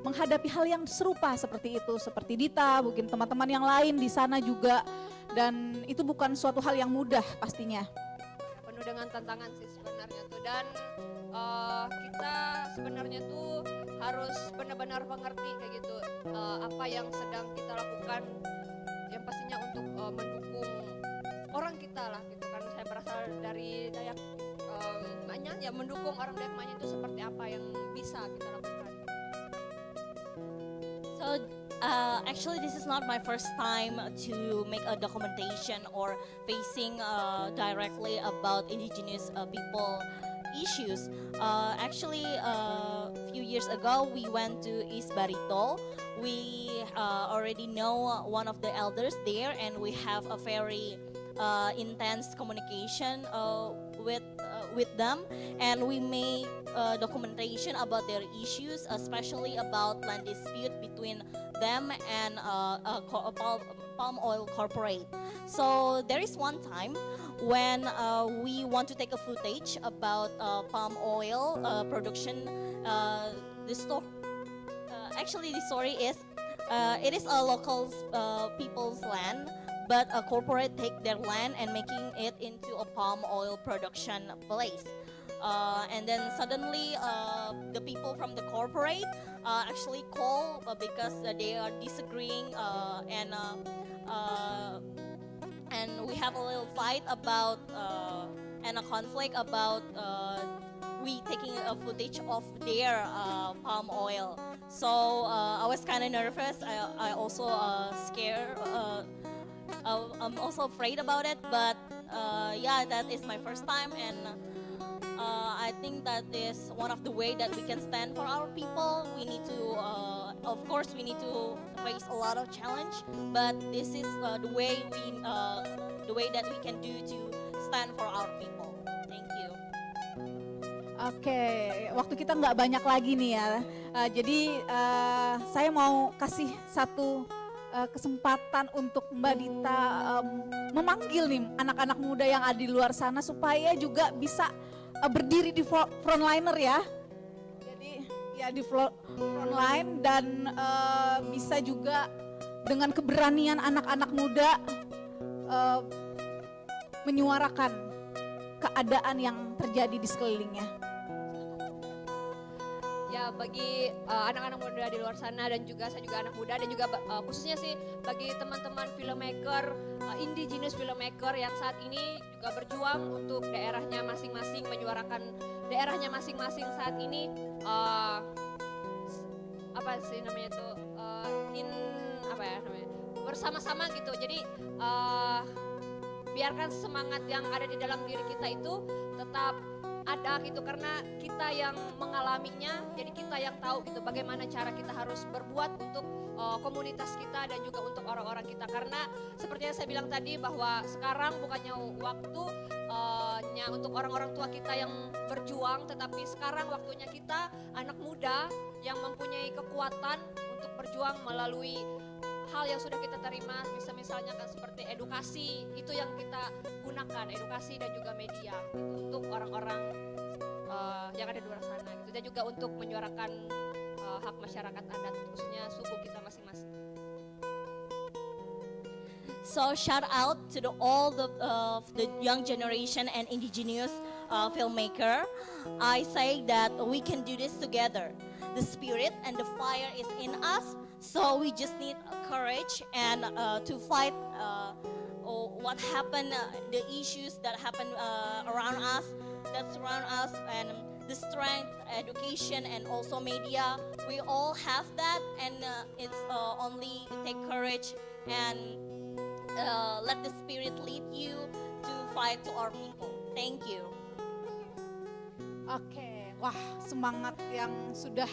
menghadapi hal yang serupa seperti itu, seperti Dita, mungkin teman-teman yang lain di sana juga, dan itu bukan suatu hal yang mudah pastinya. penuh dengan tantangan sih sebenarnya tuh, dan kita sebenarnya tuh harus benar-benar mengerti kayak gitu apa yang sedang kita lakukan, yang pastinya untuk mendukung orang kita lah gitu kan. Saya berasal dari Dayak Manyang, ya mendukung orang Dayak Manyang itu seperti apa yang bisa kita lakukan. So actually, this is not my first time to make a documentation or facing directly about indigenous people issues. Actually, a few years ago, we went to East Barito. We already know one of the elders there, and we have a very intense communication with them, and we made documentation about their issues, especially about land dispute between them and palm oil corporate. So there is one time when we want to take a footage about palm oil production. Actually, the story is it is a local people's land, but a corporate take their land and making it into a palm oil production place. And then suddenly the people from the corporate actually call because they are disagreeing and we have a little fight about and a conflict about we taking a footage of their palm oil. So I was kind of nervous. I also scared. I'm also afraid about it, but yeah, that is my first time, and I think that is one of the way that we can stand for our people. We need to, of course, we need to face a lot of challenge, but this is the way that we can do to stand for our people. Thank you. Oke, waktu kita nggak banyak lagi nih ya. Jadi saya mau kasih satu kesempatan untuk Mbak Dita memanggil nih anak-anak muda yang ada di luar sana supaya juga bisa berdiri di frontliner ya. Jadi ya di frontline dan bisa juga dengan keberanian anak-anak muda menyuarakan keadaan yang terjadi di sekelilingnya. Ya, bagi anak-anak muda di luar sana, dan juga saya juga anak muda, dan juga khususnya sih bagi teman-teman filmmaker, indigenous filmmaker yang saat ini juga berjuang untuk daerahnya masing-masing, menyuarakan daerahnya masing-masing saat ini, apa sih namanya tuh, bersama-sama gitu. Jadi biarkan semangat yang ada di dalam diri kita itu tetap ada gitu, karena kita yang mengalaminya, jadi kita yang tahu gitu bagaimana cara kita harus berbuat untuk komunitas kita dan juga untuk orang-orang kita. Karena seperti yang saya bilang tadi, bahwa sekarang bukannya waktunya untuk orang-orang tua kita yang berjuang, tetapi sekarang waktunya kita anak muda yang mempunyai kekuatan untuk berjuang melalui hal yang sudah kita terima, misalnya kan seperti edukasi, itu yang kita gunakan, edukasi dan juga media gitu, untuk orang-orang yang ada di luar sana gitu, dan juga untuk menyuarakan hak masyarakat adat, khususnya suku kita masing-masing. So shout out to all the young generation and indigenous filmmaker. I say that we can do this together. The spirit and the fire is in us. So we just need courage and to fight what happened, the issues that happen around us, that surround us, and the strength, education, and also media. We all have that, and it's only take courage and let the spirit lead you to fight to our people. Thank you. Oke, wah semangat yang sudah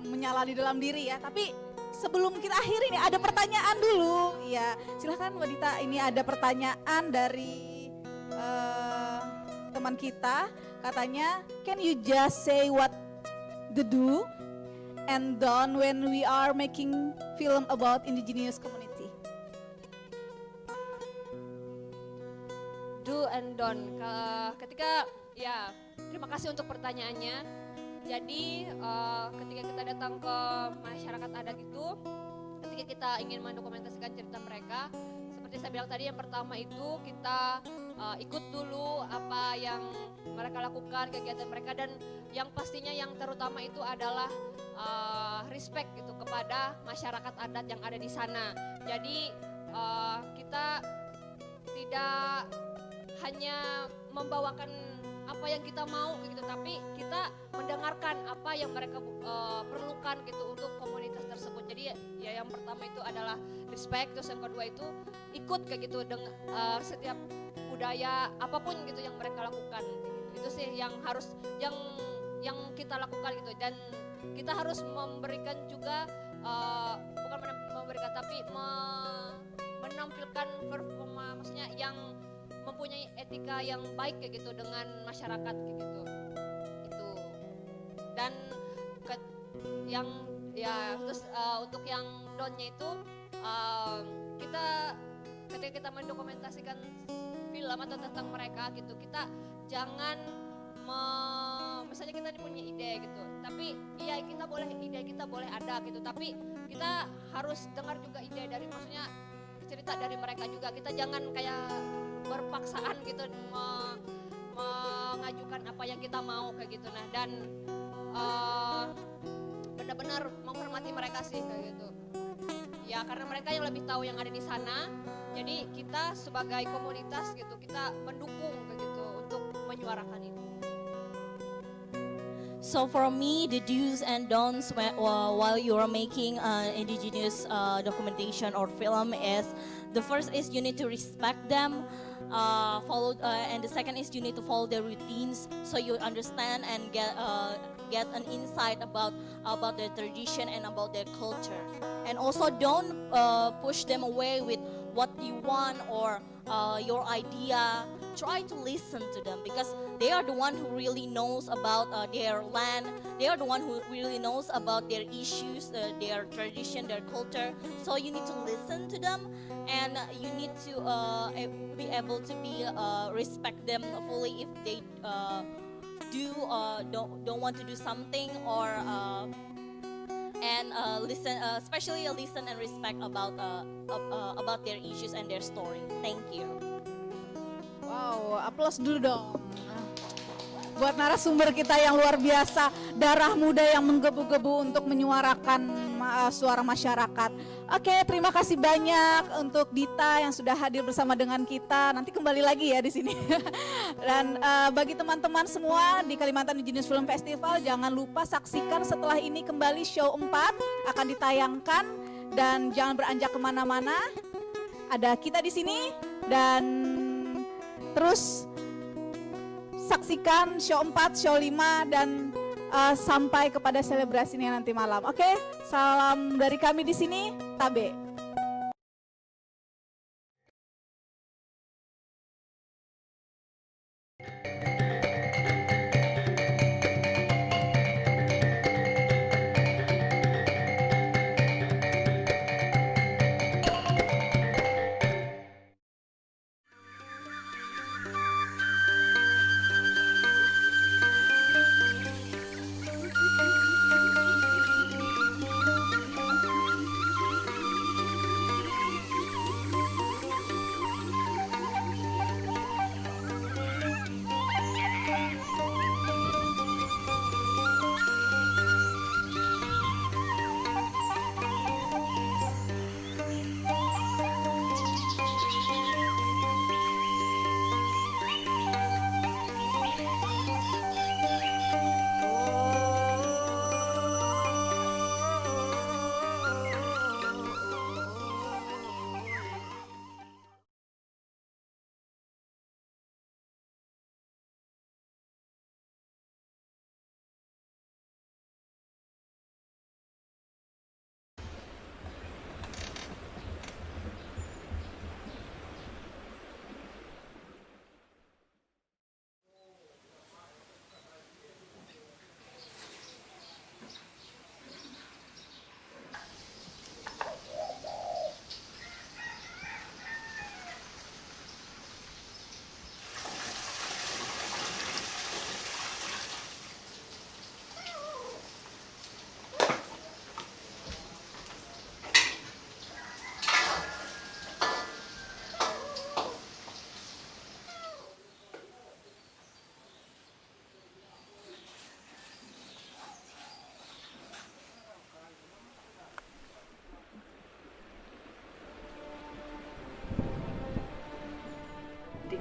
menyala di dalam diri ya. Tapi sebelum kita akhiri nih ada pertanyaan dulu. Ya, silakan Mbak Dita, ini ada pertanyaan dari teman kita. Katanya, can you just say what the do and done when we are making film about indigenous community? Do and done. Ketika, ya, terima kasih untuk pertanyaannya. Jadi ketika kita datang ke masyarakat adat itu, ketika kita ingin mendokumentasikan cerita mereka, seperti seperti saya bilang tadi, yang pertama itu kita ikut dulu apa yang mereka lakukan, kegiatan mereka, dan yang pastinya yang terutama itu adalah respect gitu kepada masyarakat adat yang ada di sana. Jadi kita tidak hanya membawakan apa yang kita mau gitu, tapi kita mendengarkan apa yang mereka perlukan gitu untuk komunitas tersebut. Jadi ya yang pertama itu adalah respect, terus yang kedua itu ikut kayak gitu dengan setiap budaya apapun gitu yang mereka lakukan gitu. Itu sih yang harus yang kita lakukan gitu, dan kita harus memberikan juga bukan memberikan tapi menampilkan performa, maksudnya yang mempunyai etika yang baik kayak gitu dengan masyarakat kayak gitu. Itu. Dan yang ya terus untuk yang downnya itu kita ketika kita mendokumentasikan film atau tentang mereka gitu, kita jangan misalnya kita punya ide gitu, tapi iya kita boleh ide kita boleh ada gitu, tapi kita harus dengar juga ide dari, maksudnya cerita dari mereka juga. Kita jangan kayak berpaksaan gitu mengajukan apa yang kita mau kayak gitu. Nah, dan benar-benar menghormati mereka sih kayak gitu. Ya karena mereka yang lebih tahu yang ada di sana. Jadi kita sebagai komunitas gitu, kita mendukung kayak gitu untuk menyuarakan itu. So for me, the do's and don'ts while you are making indigenous documentation or film is, the first is you need to respect them, and the second is you need to follow their routines so you understand and get an insight about their tradition and about their culture. And also don't push them away with what you want or your idea. Try to listen to them because they are the one who really knows about their land. They are the one who really knows about their issues, their tradition, their culture. So you need to listen to them, and you need to be able to respect them fully if they don't want to do something, or and listen, especially listen and respect about their issues and their story. Thank you. Wow, aplaus dulu dong. Buat narasumber kita yang luar biasa, darah muda yang menggebu-gebu untuk menyuarakan suara masyarakat. Oke, terima kasih banyak untuk Dita yang sudah hadir bersama dengan kita. Nanti kembali lagi ya di sini. Dan bagi teman-teman semua di Kalimantan Indigenous Film Festival, jangan lupa saksikan setelah ini kembali show 4 akan ditayangkan, dan jangan beranjak kemana-mana. Ada kita di sini, dan terus saksikan show 4, show 5, dan sampai kepada selebrasinya nanti malam. Oke, salam dari kami di sini, Tabe.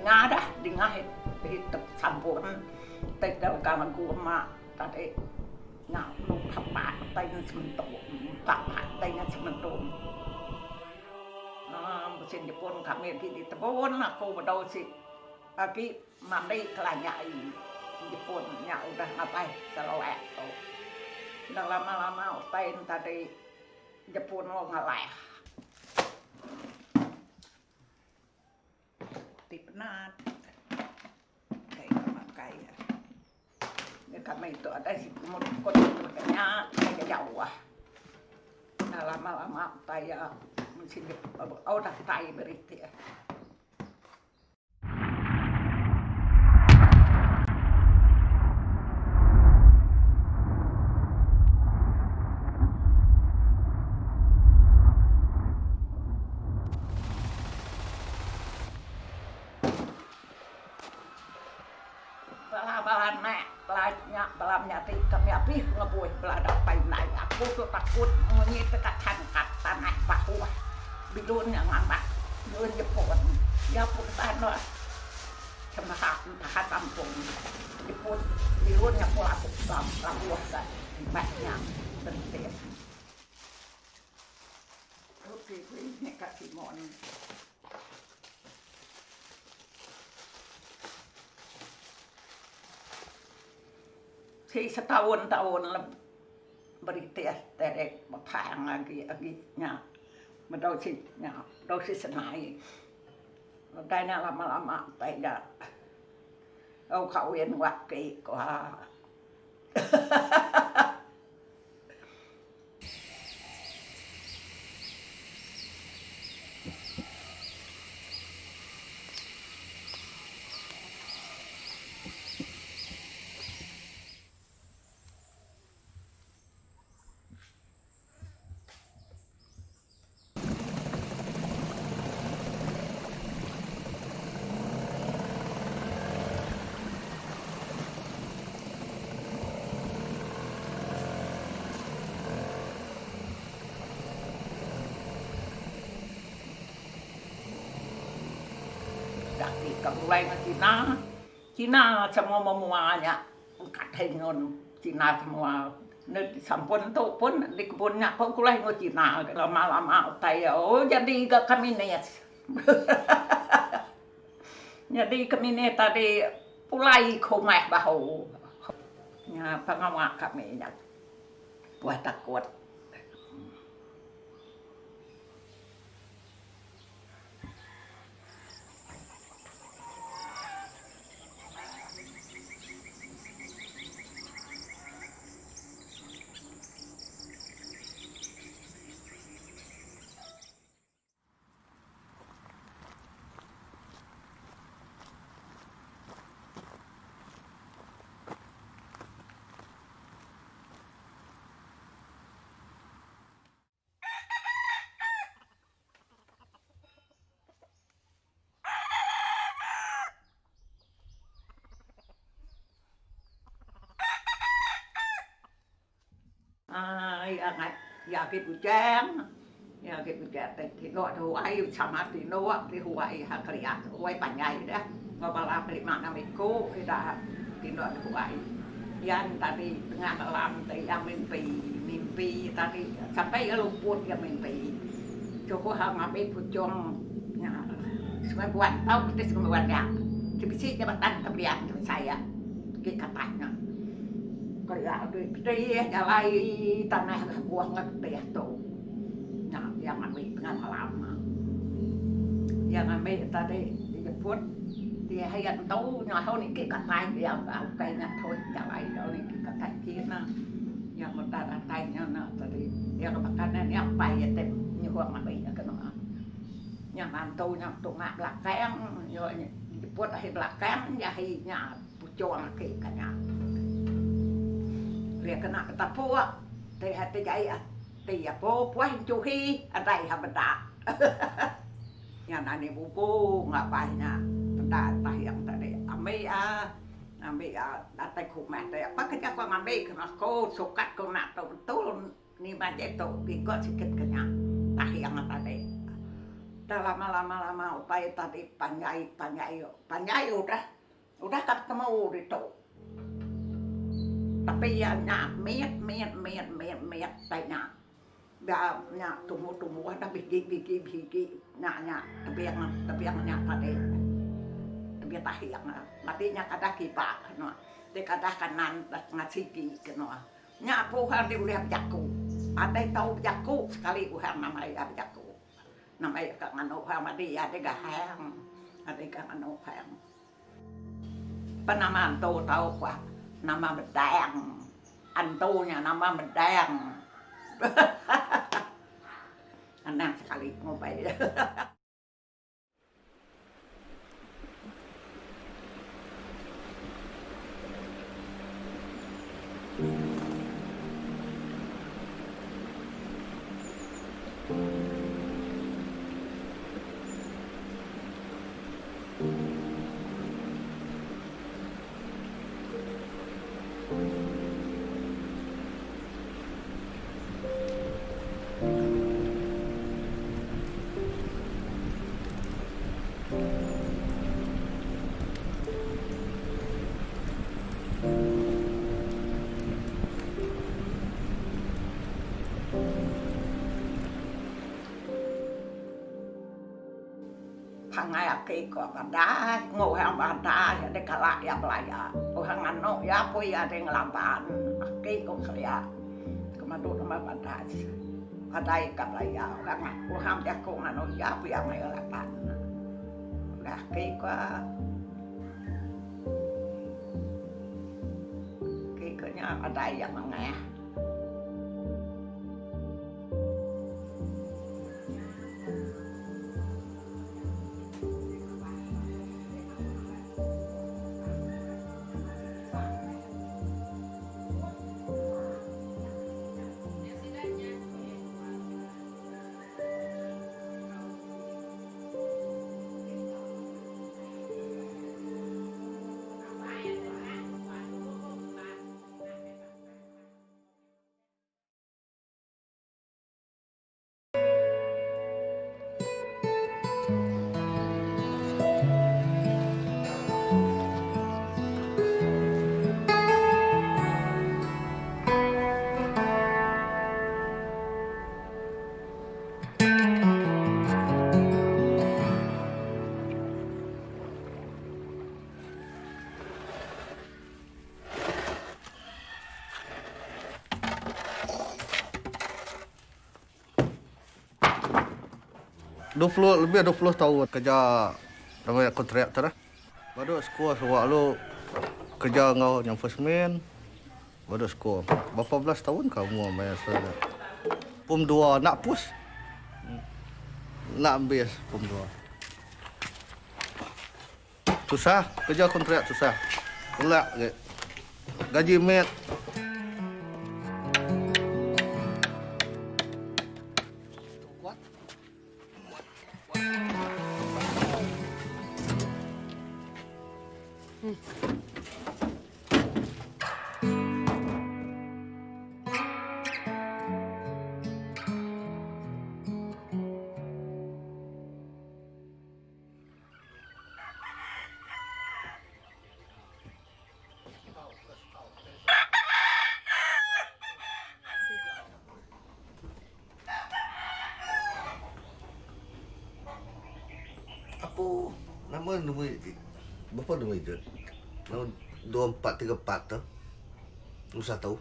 Ngada dingah itu sampun tidak kawan gua tadi ngalu kapat tanya sementu kapat tanya sementu mesin Jepun kami di tebon aku berdoa si lagi mandi kelanyai Jepun nya udah ngapain selawat tuh udah lama-lama utain tadi Jepun lo ngalah tipnat kayak kami itu ada si kotanya kayak jauh nah lama-lama saya mesti udah tay berita balamnya kami api ngebuih belada painai aku tuh takut ngonyit dekat hangkat tanah bawah bidun yang amat bidun Jepun ya pun tanah sama tahan tampung Jepun bidun yang pola tukam labuah kan banyak bertes oke ini kasih mon si setahun-tahun berita terek berpang lagi nya mendosis senai makanya lama-lama tidak kawin wakil kuah mulai Cina semuanya katengon Cina semua sampun tuh pun di kebunnya pun kulai ngo Cina lama-lama tayo jadi ke kami jadi kami tadi pulai kumeh bahu nya pengawak kami nya buat takut ya cái bujang thì gọi Hawaii sama thì nó thì Hawaii hakriat Hawaii panjai dah ngobala mana miku kita tindok Hawaii yang tadi tengah malam tadi yang mimpi tadi sampai ya luput ya mimpi cukup ngambil pujong semua buat tahu kita semua buat ya bisa jabatan kebian saya katanya kayak duit jalai tanah buah ngerti tuh nah yang ambil tengah malam yang ambil tadi dijemput dia hayat tahu nyaho niki katai dia kayaknya thôi jalai đó niki katai kia na yang mendarat tanya na tadi yang makanan yang pai tem nyaho ngambil ke no yang mantu yang tungak belakang yo dijemput ahi belakang ya hinya pucong ke kanya dia kena ketapua teh hati jaya teh apa puah cuhi ada yang benda yang nani buku ngapainya benda tah yang tadi ambil datang kumah teh apa kerja kau ngambil kena kau sukat kau nak tahu betul ni macam tu ikut sikit kenyang tah yang tadi Udah lama upai tadi panjai udah ketemu itu. Tapi ya miet tanya. Nya tumbuh ada biji nya tapi yang nya tadi. Tapi tahi yang matinya kata kipak no. Dia kata kanan ngasiki keno. Nya puhan di ulihat jaku. Ada tahu jaku sekali uhan namanya jaku. Namanya kang anu mati ada gahang. Ada kang anu hang. Penamaan tahu kuah nama bedang. Antunya nama bedang. Enak sekali ngopai. Pangai aki kok ada ngohang banta ya de kalak ya belaya ohang anu ya poi ada ngelamban aki kok kaya kemadu nama banta ada ikan belaya ohang jago anu ya poi yang ngelamban udah aki kayaknya ada yang mengeh. Lebih 20 tahun kerja namanya kontraktor. Baru sekolah sebab lu kerja ngau yang first man. Baru sekolah. Berapa belas tahun kamu main sana? Pum 2 nak push. Nak habis pum 2. Susah, kerja kontrak susah. Pelak gaji met. Apa nama berapa nama itu? Nama 2434 tu. Usah tahu.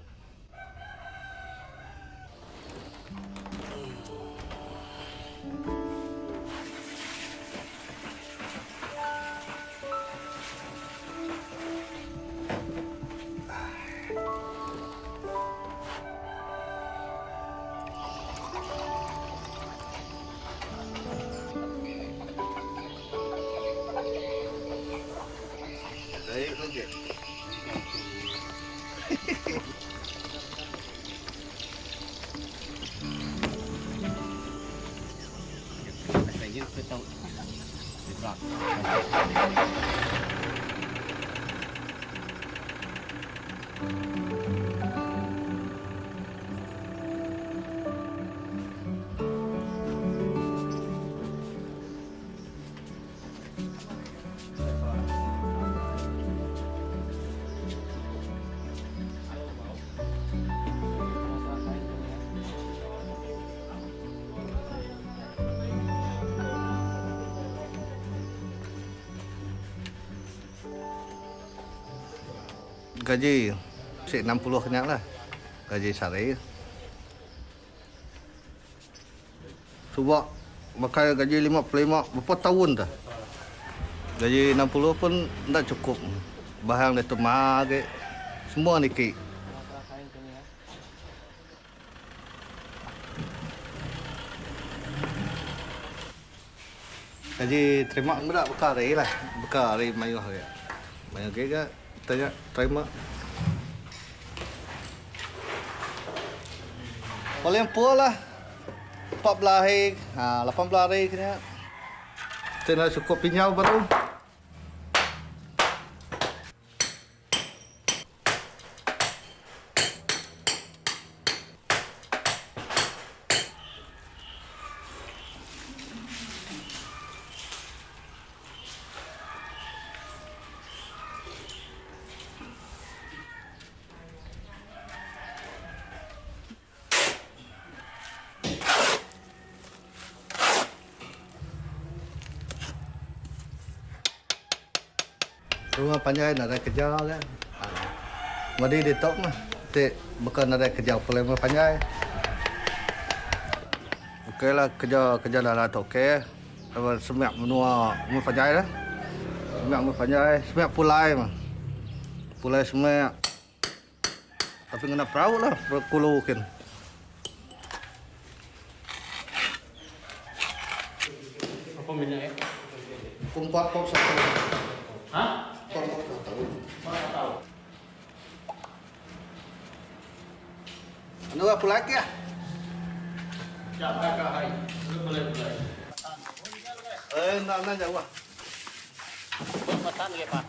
gaji 60 kenyak lah. Gaji sehari. Sebab pakai gaji 55 berapa tahun dah. Gaji 60 pun tak cukup. Bahang dia temah ke. Semua nikik. Gaji terima enggak bekari lah. Bekari mayuh ya. Mayuh ke tanya terima. Paling puas lah. 14 hari, 18 hari kena. Kita cukup pinyau baru. Rumah panjang ada kerja kan. Mari di top mah. Tik bukan ada kerja pelema panjang. Okeylah kerja dah lah okey. Apa semak menua rumah panjang dah. Semak rumah panjang, semak pulai mah. Pulai semak. Tapi kena perahu lah, berkulukin. Apa minyak ya? Kumpat kok satu. Hah? Anu apa lagi ya? Siapa kahai? Boleh. Nak jauh ah. Pesan lagi Pak.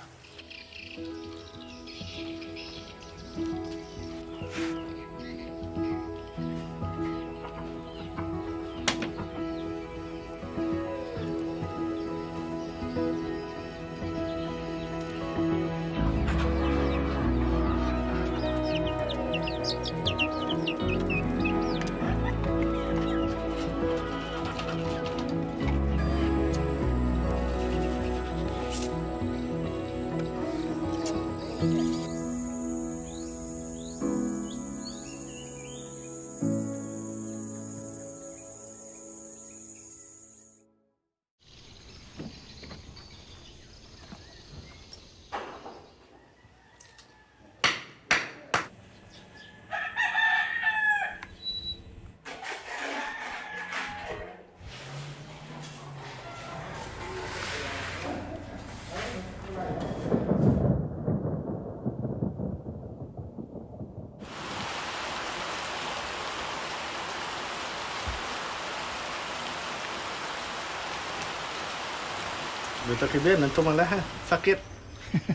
Betul kibin, nanti malah sakit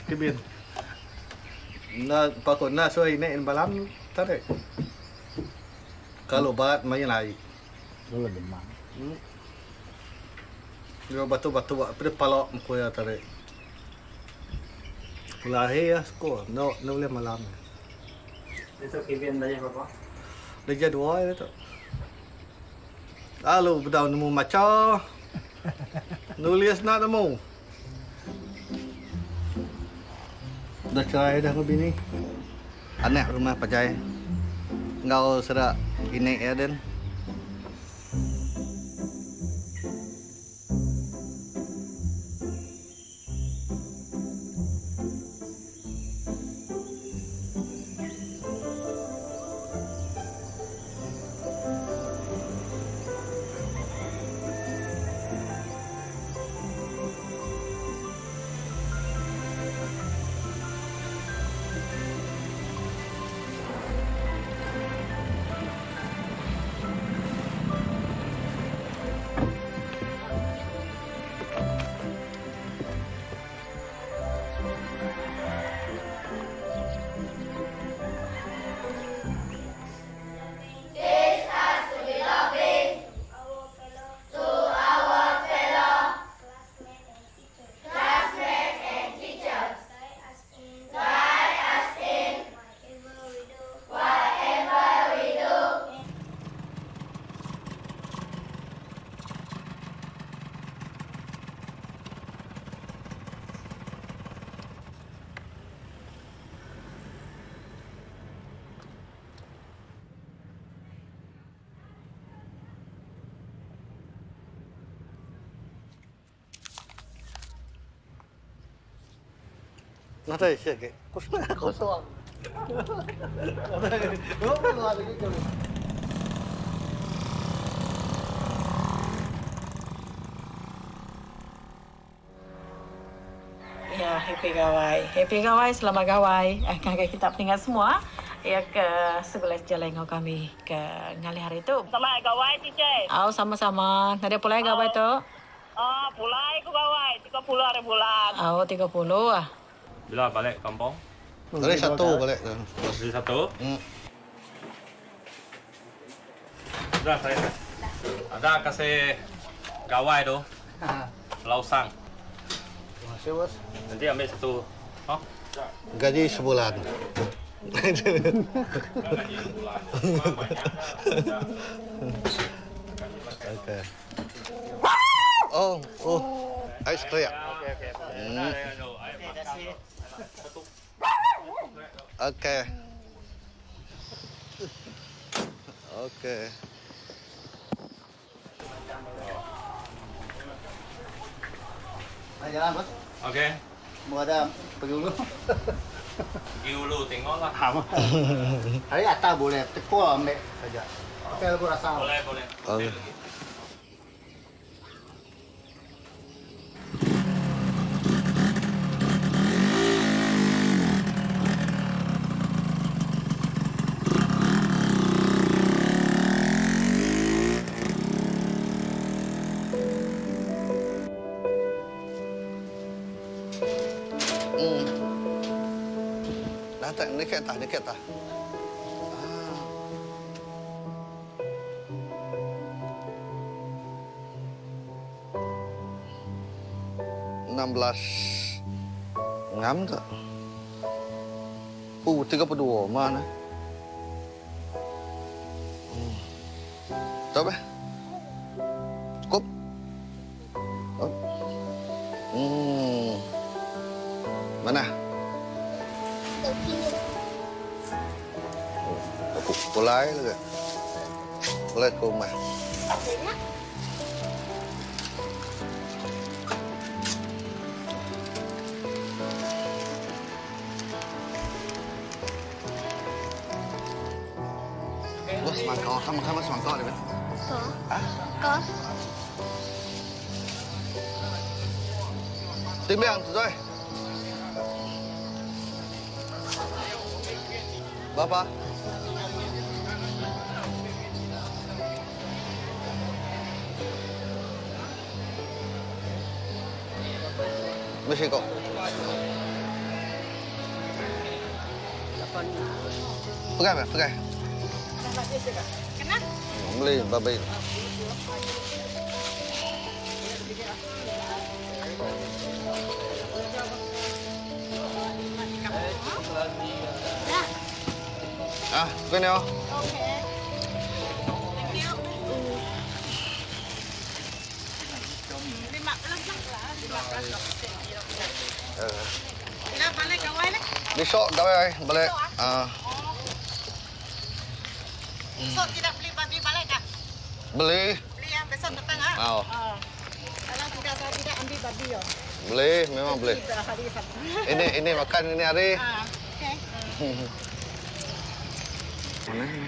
kibin. Na pakot na so ini balam tarik. Kalau bat main lagi. Dulu demam. Dia batu-batu apa palok muka ya tarik. Lahir ya sko, no boleh malam. Itu kibin tanya berapa? Dia dua itu. Lalu bedau nemu macam. Nulis nak nemu. Dah cerai dah ke bini. Anak rumah pajai. Engkau serak ini ya Den. Nanti sikit. Kosong. Ya, happy gawai, selamat gawai. Kakak kita pendengar semua, ya ke sebelah jalan kami ke ngali hari itu. Selamat gawai, Cice. Sama-sama. Nada pulai gawai tu? Pulai aku gawai, 30 hari bulan. 30 ah. Bila balik kampung? Hari satu balik tu. Hari satu? Sudah saya. Ada kasih gawai tu. Lausang. Terima kasih, Bos. Nanti ambil satu. Oh? Gaji sebulan. Okey. Oh. Ais teriak. Okey. Okey. Jalan, Bos. Okey. Mau ada pergi dulu. Pergi dulu tengoklah. Hari atas boleh, tekuk ambil saja. Okey, aku rasa. Boleh. Okey. Dah tak dekat tak. 16 ngam tak? 32 mana? Cukup eh? Cukup? Mana? Aku pulai lagi. Pulai ke rumah. Bos, mangkok. Kamu makan mangkok ni, Ben? Có. Tìm miệng rồi. Bapak. Mesti kok. Pegai. Kenapa? Beli babai. Cái này không? Besok dah balik. Besok tidak beli babi balik dah? Beli. Beli yang besok datang ah? Oh. Kalau tidak saya tidak ambil babi yo. Beli, memang beli. Hari Sabtu. Ini makan ini hari. Okey. Mana ini?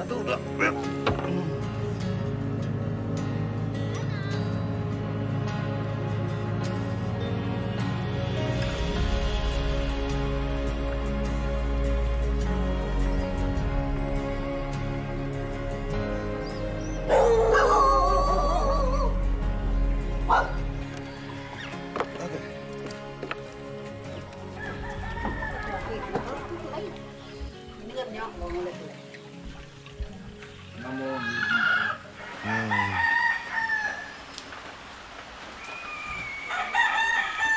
Satu dah.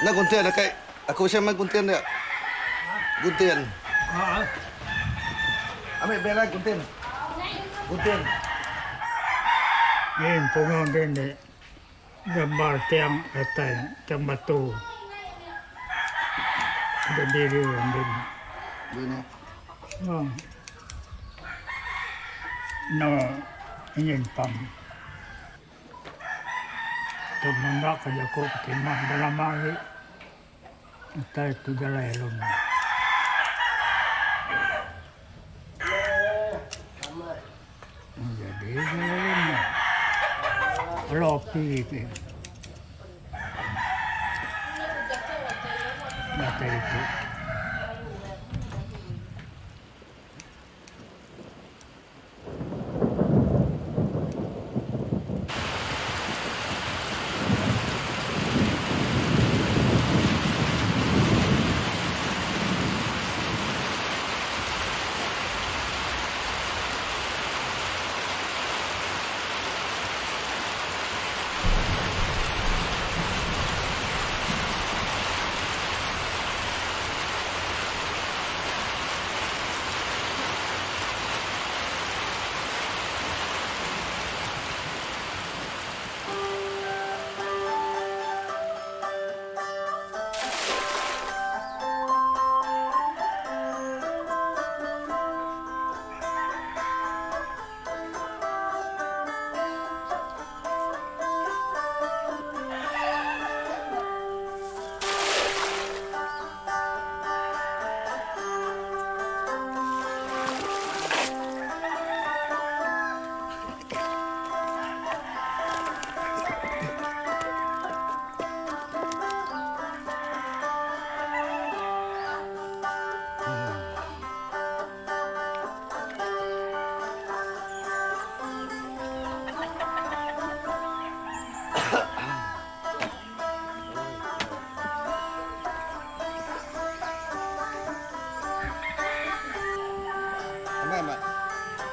Nak guntian nak kai. Aku siap main guntian dia. Guntian. Ambil bela guntian. Guntian. Ini pungang dende. Gambar tiang atas, tiang batu. Ada diri yang dini. Dini. Oh. No, ingin pam. Tumanda kerja ko timah dalam hari. Entah itu jalan elok. Jadi jalan lopi itu. Mata itu.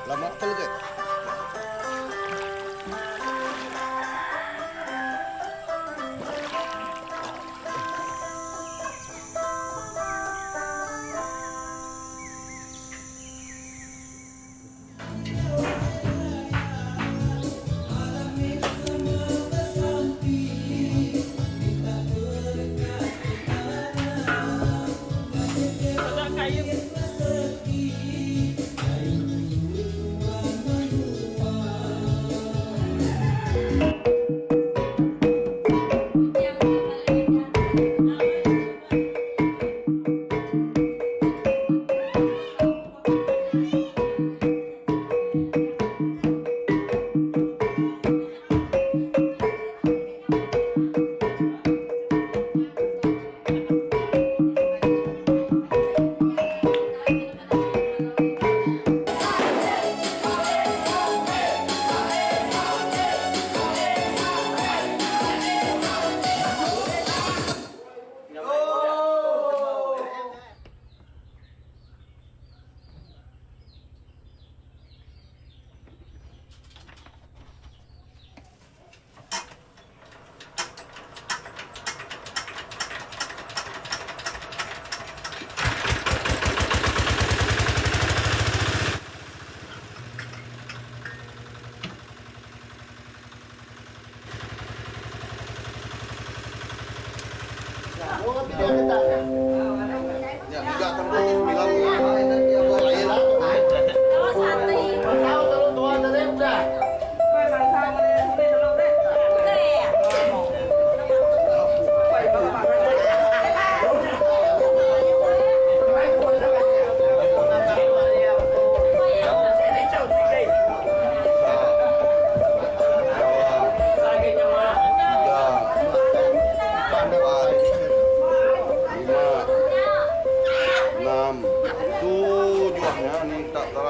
Lama kali ke?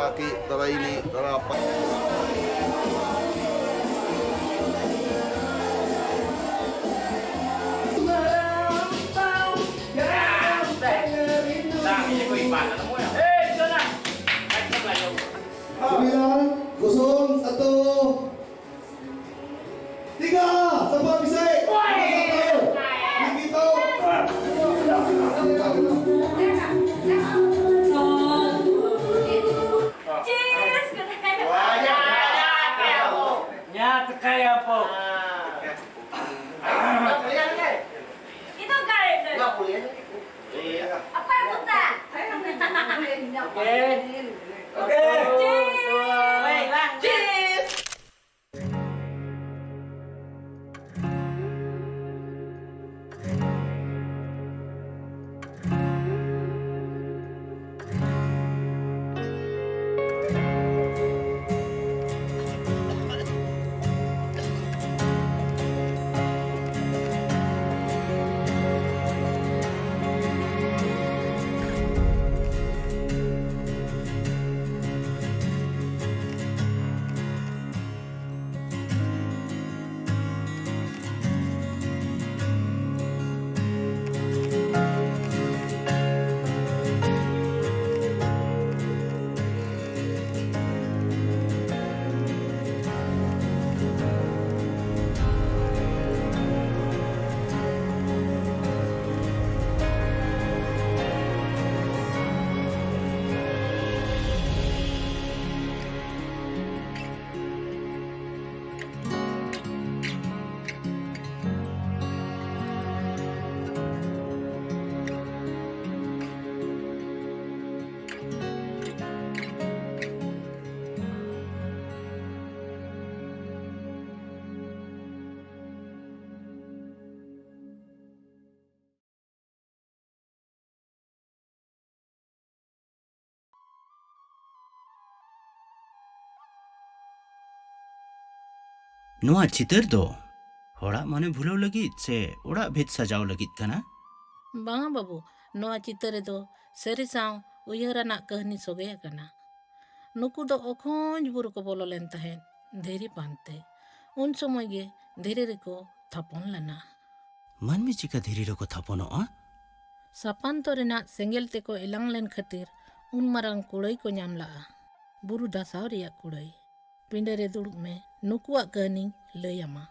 laki, tara ini, tara apa. Sembilan, kosong, 1, 3, siapa bisa? Begitu. Ya, kaya po. Itu kaya itu. Nggak boleh. Apa yang putar? Oke. Oke. Baiklah. Cheers. ᱱᱚᱣᱟ ᱪᱤᱛᱟᱹᱨ ᱫᱚ ᱦᱚᱲᱟᱜ ᱢᱚᱱᱮ ᱵᱷᱩᱞᱟᱹᱣ ᱞᱟᱹᱜᱤᱫ ᱥᱮ ᱚᱲᱟᱜ ᱵᱷᱤᱛ ᱥᱟᱡᱟᱣ ᱞᱟᱹᱜᱤᱫ ᱠᱟᱱᱟ? ᱵᱟᱝᱟ ᱵᱟᱵᱩ, ᱱᱚᱣᱟ ᱪᱤᱛᱟᱹᱨ ᱨᱮᱫᱚ ᱥᱟᱹᱨᱤ ᱥᱟᱶ ᱩᱭᱦᱟᱹᱨᱟᱱᱟᱜ ᱠᱟᱹᱦᱱᱤ ᱥᱚᱜᱮ ᱟᱠᱟᱱᱟ। ᱱᱩᱠᱩ ᱫᱚ ᱚᱠᱷᱚᱧ ᱵᱩᱨᱩ ᱠᱚ ᱵᱚᱞᱚ ᱞᱮᱱ ᱛᱟᱦᱮᱸᱫ ᱫᱷᱤᱨᱤ ᱯᱟᱱᱛᱮ। ᱩᱱ ᱥᱚᱢᱚᱭ ᱜᱮ ᱫᱷᱤᱨᱤ ᱨᱮᱠᱚ ᱛᱷᱟᱯᱚᱱ ᱞᱮᱱᱟ। ᱢᱟᱹᱱᱢᱤ ᱪᱤᱠᱟᱹ ᱫᱷᱤᱨᱤ ᱨᱮᱠᱚ ᱛᱷᱟᱯᱚᱱᱚᱜᱼᱟ? ᱥᱟᱯᱟᱱᱛᱚ ᱨᱮᱱᱟᱜ ᱥᱮᱸᱜᱮᱞ ᱛᱮᱠᱚ ᱮᱞᱟᱝ ᱞᱮᱱ ᱠᱷᱟᱹᱛᱤᱨ ᱩᱱ ᱢᱟᱨᱟᱝ ᱠᱩᱲᱟᱹᱭ ᱠᱚ ᱧᱟᱢ ᱞᱟᱜᱼᱟ। ᱵᱩᱨᱩ ᱫᱷᱟᱥᱟᱣ ᱨᱮᱭᱟᱜ ᱠᱩᱲᱟᱹᱭ। ᱯᱤᱸᱰᱟᱹ ᱨᱮ ᱫᱩᱲᱩᱵ ᱢᱮ, ᱱᱩᱠᱩᱣᱟᱜ ᱠᱟᱹᱦᱱᱤᱧ ᱞᱟᱹᱭ ᱟᱢᱟ।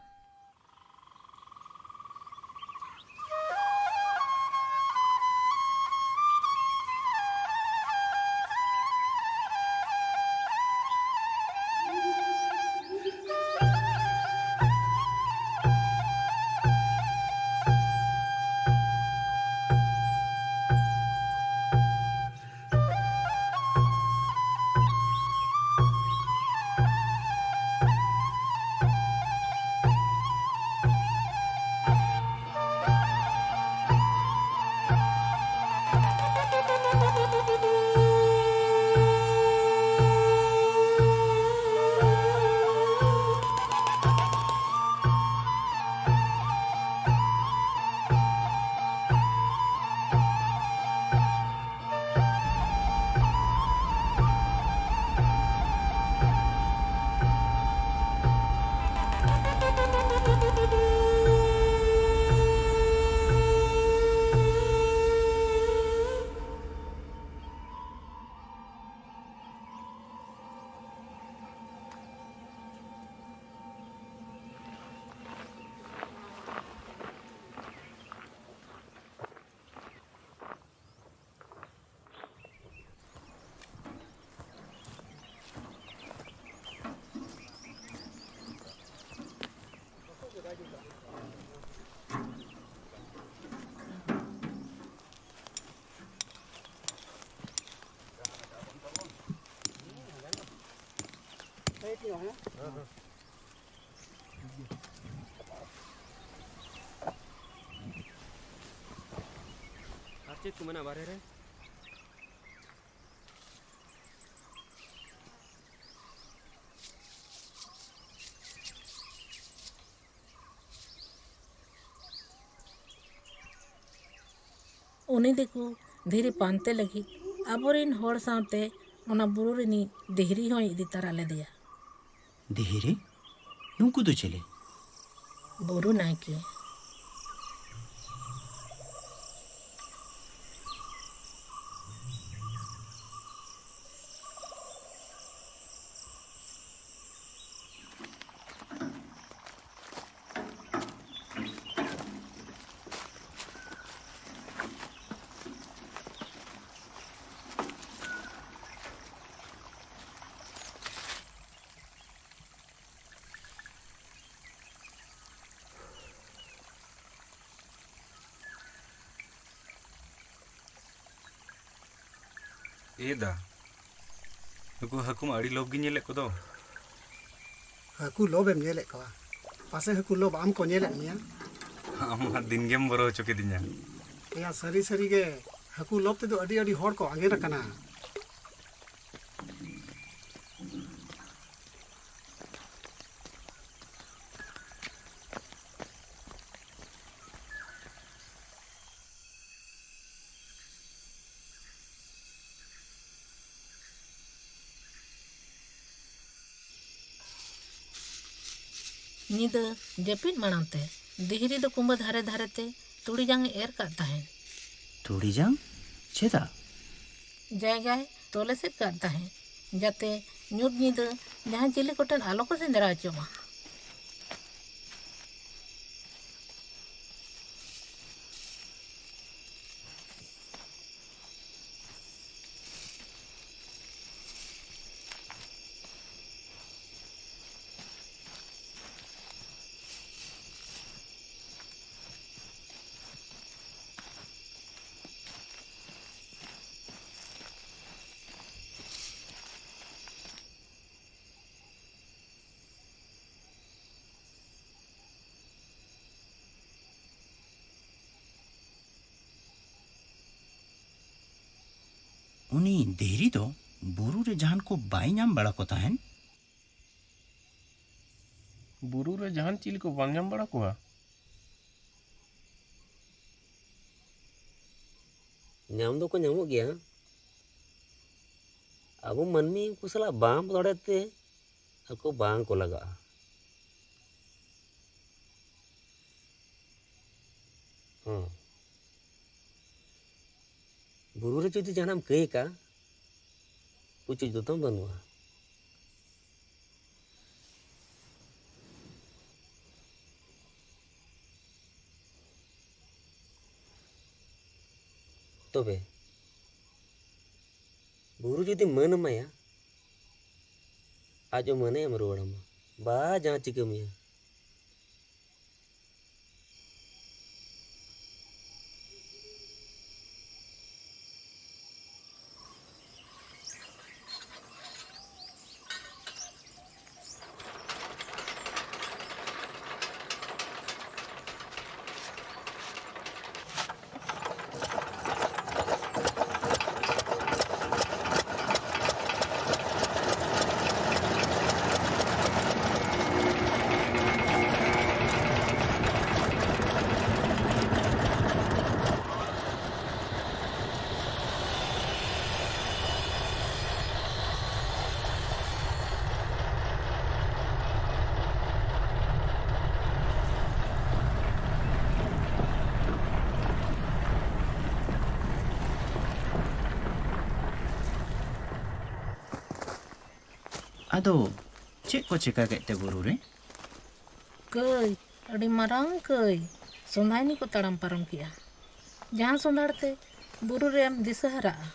Arcit kumana barere? ᱩᱱᱤ ᱫᱚᱠᱚ ᱫᱷᱤᱨᱤ ᱯᱟᱱᱛᱮ ᱞᱟᱹᱜᱤᱫ ᱟᱵᱚᱨᱮᱱ ᱦᱚᱲ ᱥᱟᱶᱛᱮ ᱚᱱᱟ ᱵᱩᱨᱩ ᱨᱤᱱᱤᱡ ᱫᱤᱦᱨᱤ ᱦᱚᱸᱭ ᱤᱫᱤ ᱛᱟᱨᱟ ᱞᱮᱫᱮᱭᱟ᱾ ᱫᱤᱦᱨᱤ? ᱱᱩᱝᱠᱩ ᱫᱚ ᱪᱮᱞᱮ? ᱵᱩᱨᱩ ᱱᱟᱭᱠᱮ᱾ ᱫᱟ ᱱᱩᱠᱩ ᱦᱟᱹᱠᱩ ᱢᱟ ᱟᱹᱰᱤ ᱞᱚᱵᱽ ᱜᱤᱧ ᱧᱮᱞᱮᱫ ᱠᱚᱫᱚ᱾ ᱦᱟᱹᱠᱩ ᱞᱚᱵᱮᱢ ᱧᱮᱞᱮᱫ ᱠᱚᱣᱟ? ᱯᱟᱥᱮ ᱦᱟᱹᱠᱩ ᱞᱚᱵ ᱟᱢ ᱠᱚ ᱧᱮᱞᱮᱫ ᱢᱮᱭᱟ? ᱟᱢ ᱢᱟ ᱫᱤᱱᱜᱮᱢ ᱵᱚᱨᱚ ᱦᱚᱪᱚ ᱠᱤᱫᱤᱧᱟ᱾ ᱮᱭᱟ ᱥᱟᱹᱨᱤ ᱥᱟᱹᱨᱤᱜᱮ ᱦᱟᱹᱠᱩ ᱞᱚᱵ ᱛᱮᱫᱚ ᱟᱹᱰᱤ ᱦᱚᱲ ᱠᱚ ᱟᱸᱜᱮᱱ ᱟᱠᱟᱱᱟ᱾ ᱧᱤᱫᱟᱹ ᱡᱟᱹᱯᱤᱫ ᱢᱟᱲᱟᱝ ᱛᱮ ᱫᱤᱦᱨᱤ ᱫᱚ ᱠᱩᱸᱵᱟᱹ ᱫᱷᱟᱨᱮ ᱫᱷᱟᱨᱮᱛᱮ ᱛᱩᱲᱤ ᱡᱟᱝ ᱮ ᱮᱨ ᱠᱟᱜ ᱛᱟᱦᱮᱸᱫ᱾ ᱛᱩᱲᱤ ᱡᱟᱝ? ᱪᱮᱫᱟᱜ? ᱡᱟᱭᱜᱟᱭ ᱛᱚᱞ ᱮᱥᱮᱫ ᱠᱟᱜ ᱛᱟᱦᱮᱸᱫ ᱡᱟᱛᱮ ᱧᱩᱛ ᱧᱤᱫᱟᱹ ᱡᱟᱦᱟᱸ ᱪᱤᱞᱤ ᱠᱚᱴᱷᱮᱱ ᱟᱞᱚ ᱠᱚ ᱥᱮᱸᱫᱽᱨᱟ ᱦᱚᱪᱚᱜ ᱢᱟ᱾ ᱩᱱᱤ ᱫᱤᱦᱨᱤ ᱫᱚ ᱵᱩᱨᱩ ᱨᱮ ᱡᱟᱦᱟᱱ ᱠᱚ ᱵᱟᱭ ᱧᱟᱢ ᱵᱟᱲᱟ ᱠᱚ ᱛᱟᱦᱮᱱ? ᱵᱩᱨᱩ ᱨᱮ ᱡᱟᱦᱟᱱ ᱪᱤᱞᱤ ᱠᱚ ᱵᱟᱢ ᱧᱟᱢ ᱵᱟᱲᱟ ᱠᱚᱣᱟ? ᱧᱟᱢ ᱫᱚᱠᱚ ᱧᱟᱢᱚᱜ ᱜᱮᱭᱟ᱾ ᱟᱵᱚ ᱢᱟᱹᱱᱢᱤ ᱩᱱᱠᱩ ᱥᱟᱞᱟᱜ ᱵᱟᱝ ᱫᱟᱲᱮ ᱛᱮ ᱟᱠᱚ ᱵᱟᱝ ᱠᱚ ᱞᱟᱜᱟᱜᱼᱟ᱾ ᱵᱩᱨᱩ ᱨᱮ ᱡᱩᱫᱤ ᱡᱟᱦᱟᱱᱟᱜ ᱮᱢ ᱠᱟᱹᱭ ᱠᱟᱜᱼᱟ, ᱩᱪᱤᱛ ᱫᱚ ᱛᱟᱢ ᱵᱟᱹᱱᱩᱜᱼᱟ᱾ ᱛᱚᱵᱮ ᱵᱩᱨᱩ ᱡᱩᱫᱤ ᱢᱟᱹᱱ ᱮᱢᱟᱭᱟ, ᱟᱡ ᱦᱚᱸ ᱢᱟᱹᱱᱮ ᱮᱢ ᱨᱩᱣᱟᱹᱲᱟᱢᱟ ᱵᱟ ᱡᱟᱦᱟᱸ ᱪᱤᱠᱟᱹ ᱢᱮᱭᱟ᱾ ᱟᱫᱚ ᱪᱮᱫ ᱠᱚ ᱪᱮᱠᱟ ᱠᱮᱫ ᱛᱮ ᱵᱩᱨᱩ ᱨᱮ? ᱠᱟᱹᱭ, ᱟᱹᱰᱤ ᱢᱟᱨᱟᱝ ᱠᱟᱹᱭ ᱥᱚᱸᱫᱷᱟᱭᱱᱤ ᱠᱚ ᱛᱟᱲᱟᱢ ᱯᱟᱨᱚᱢ ᱠᱮᱜᱼᱟ᱾ ᱡᱟᱦᱟᱸ ᱥᱚᱸᱫᱷᱟᱲ ᱛᱮ ᱵᱩᱨᱩ ᱨᱮᱢ ᱫᱤᱥᱟᱹ ᱦᱟᱨᱟᱜᱼᱟ᱾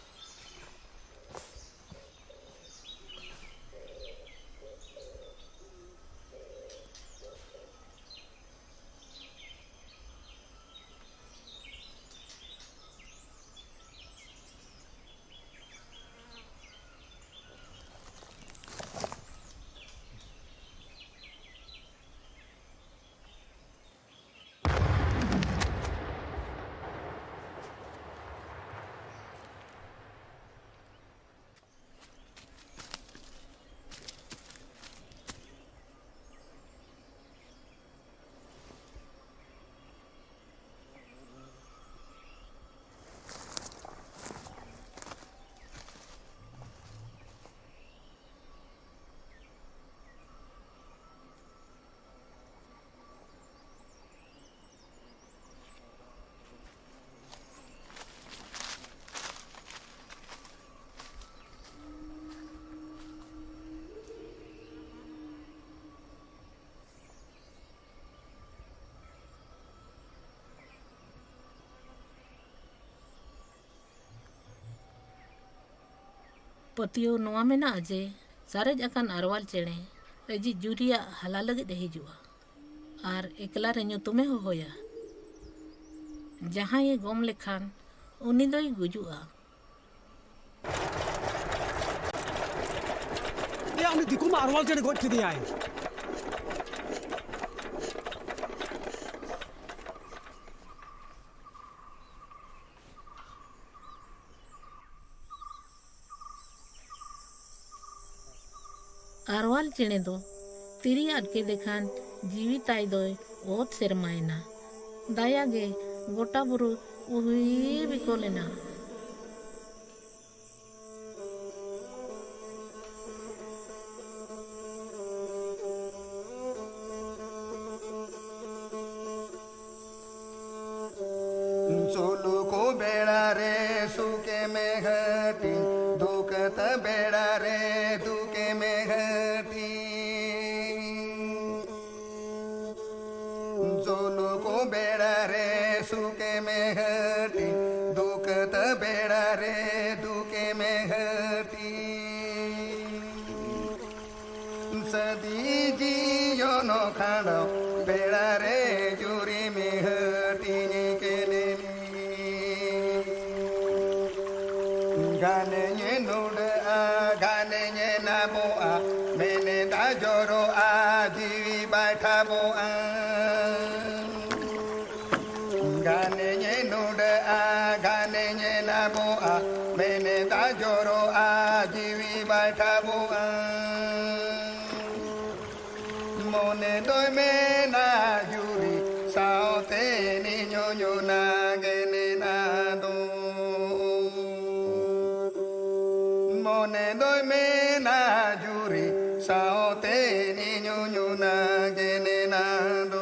ᱯᱟᱹᱛᱭᱟᱹᱣ ᱱᱚᱣᱟ ᱢᱮᱱᱟᱜᱼᱟ ᱡᱮ ᱥᱟᱨᱮᱡ ᱟᱠᱟᱱ ᱟᱨᱣᱟᱞ ᱪᱮᱬᱮ ᱟᱹᱡᱤᱡ ᱡᱩᱨᱤᱭᱟᱜ ᱦᱟᱞᱟ ᱞᱟᱹᱜᱤᱫ ᱮ ᱦᱤᱡᱩᱜᱼᱟ ᱟᱨ ᱮᱠᱞᱟ ᱨᱮ ᱧᱩᱛᱩᱢᱮ ᱦᱚᱦᱚᱭᱟ᱾ ᱡᱟᱦᱟᱸᱭᱮ ᱜᱚᱢ ᱞᱮᱠᱷᱟᱱ ᱩᱱᱤ ᱫᱚᱭ ᱜᱩᱡᱩᱜᱼᱟ᱾ ᱩᱱᱤ ᱫᱤᱠᱩ ᱢᱟ ᱟᱨᱣᱟᱞ ᱪᱮᱬᱮ ᱜᱚᱡ ᱠᱮᱫᱮᱭᱟᱭ᱾ ᱟᱨᱣᱟᱞ ᱪᱮᱬᱮ ᱫᱚ ᱛᱤᱨᱤ ᱟᱫ ᱠᱮᱫᱮ ᱠᱷᱟᱱ ᱡᱤᱣᱤ ᱛᱟᱭ ᱫᱚᱭ ᱚᱛ ᱥᱮᱨᱢᱟᱭᱮᱱᱟ᱾ ᱫᱟᱭᱟᱜᱮ ᱜᱚᱴᱟ ᱵᱩᱨᱩ ᱩᱦᱤ ᱵᱤᱠᱚᱞ ᱮᱱᱟ᱾ सोलू को बेड़ा रे सूके में घटी दुखत बेड़ा रे दुके में घटी सोलू को बेड़ा रे सूके में घटी दुखत बेड़ा रे दुके में घटी सदी जियो नो खाड़ो बेड़ा रे जुरी में घटी के गाने ये नोड़ा गाने ये नाबोआ मैंने दाजोरो आ जीवी बैठा बोआ गाने ये नोड़ा गाने ये नाबोआ मैंने दाजोरो आ जीवी बैठा बोआ मोने दो में ना जुरी साओते निño ño na gene na do mone doy me na juri saote niño ño na gene na do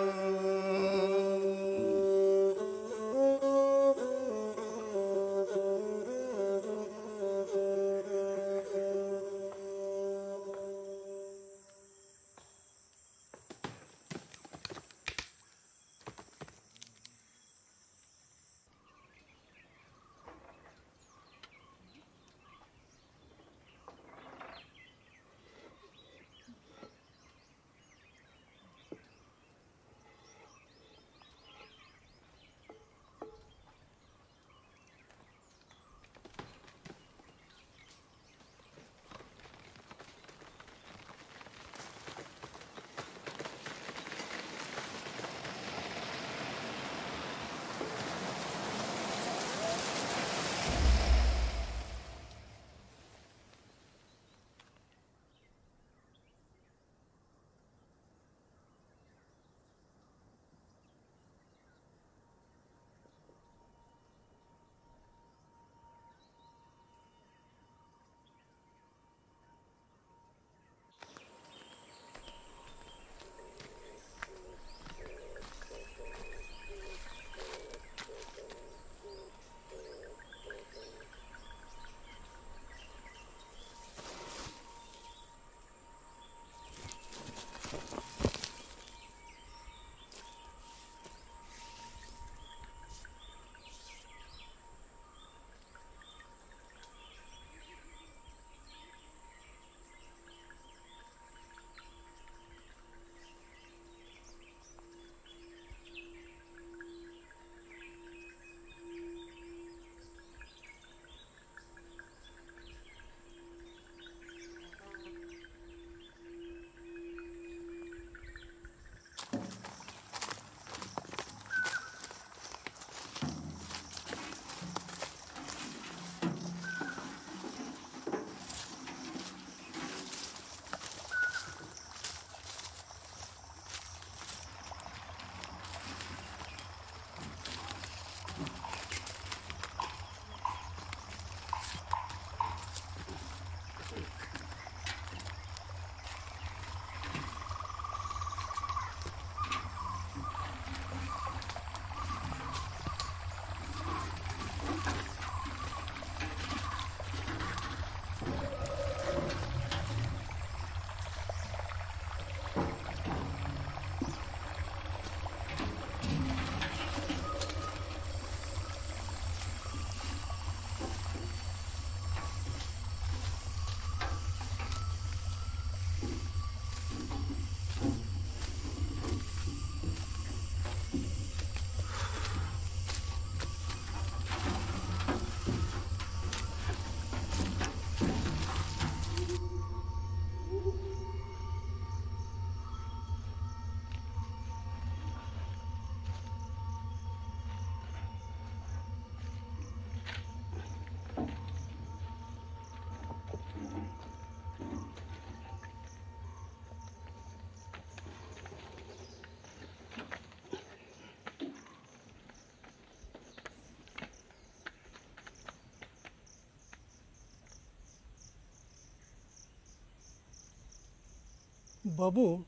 babu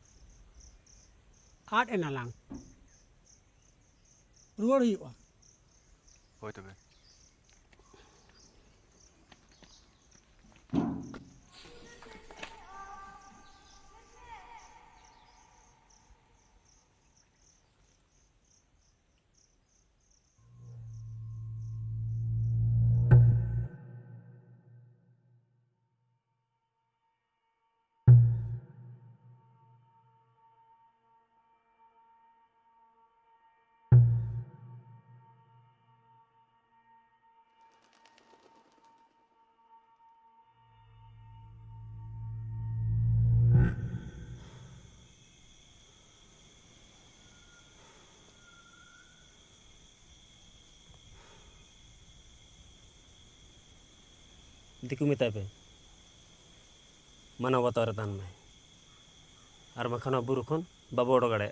art enalang ruar huyuga Hoi tobe. दिकु मिताय पे मानव बतौर तान में और बखान बुरु खन बाबू ओडो गड़े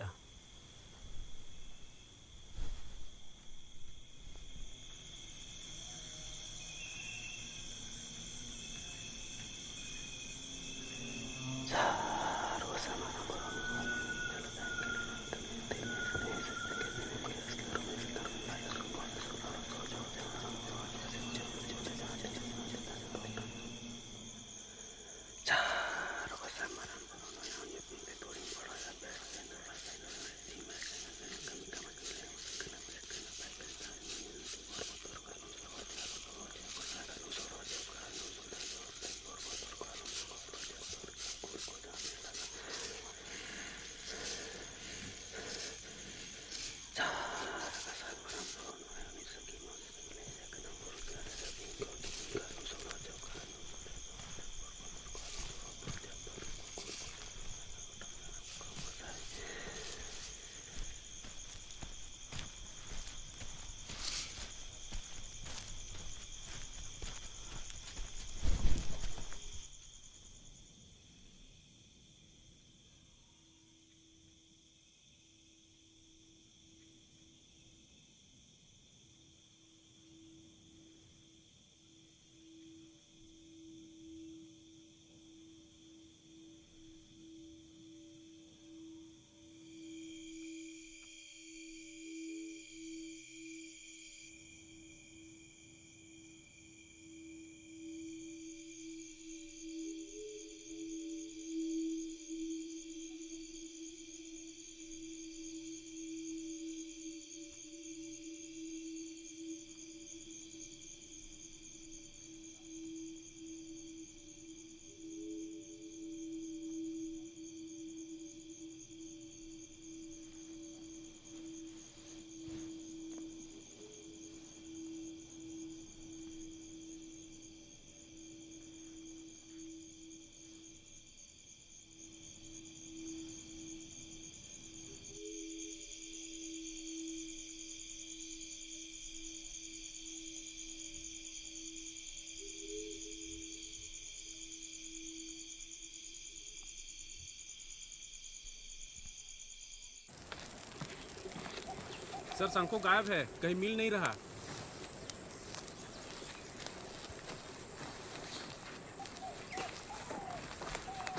सर शंखो गायब है, कहीं मिल नहीं रहा।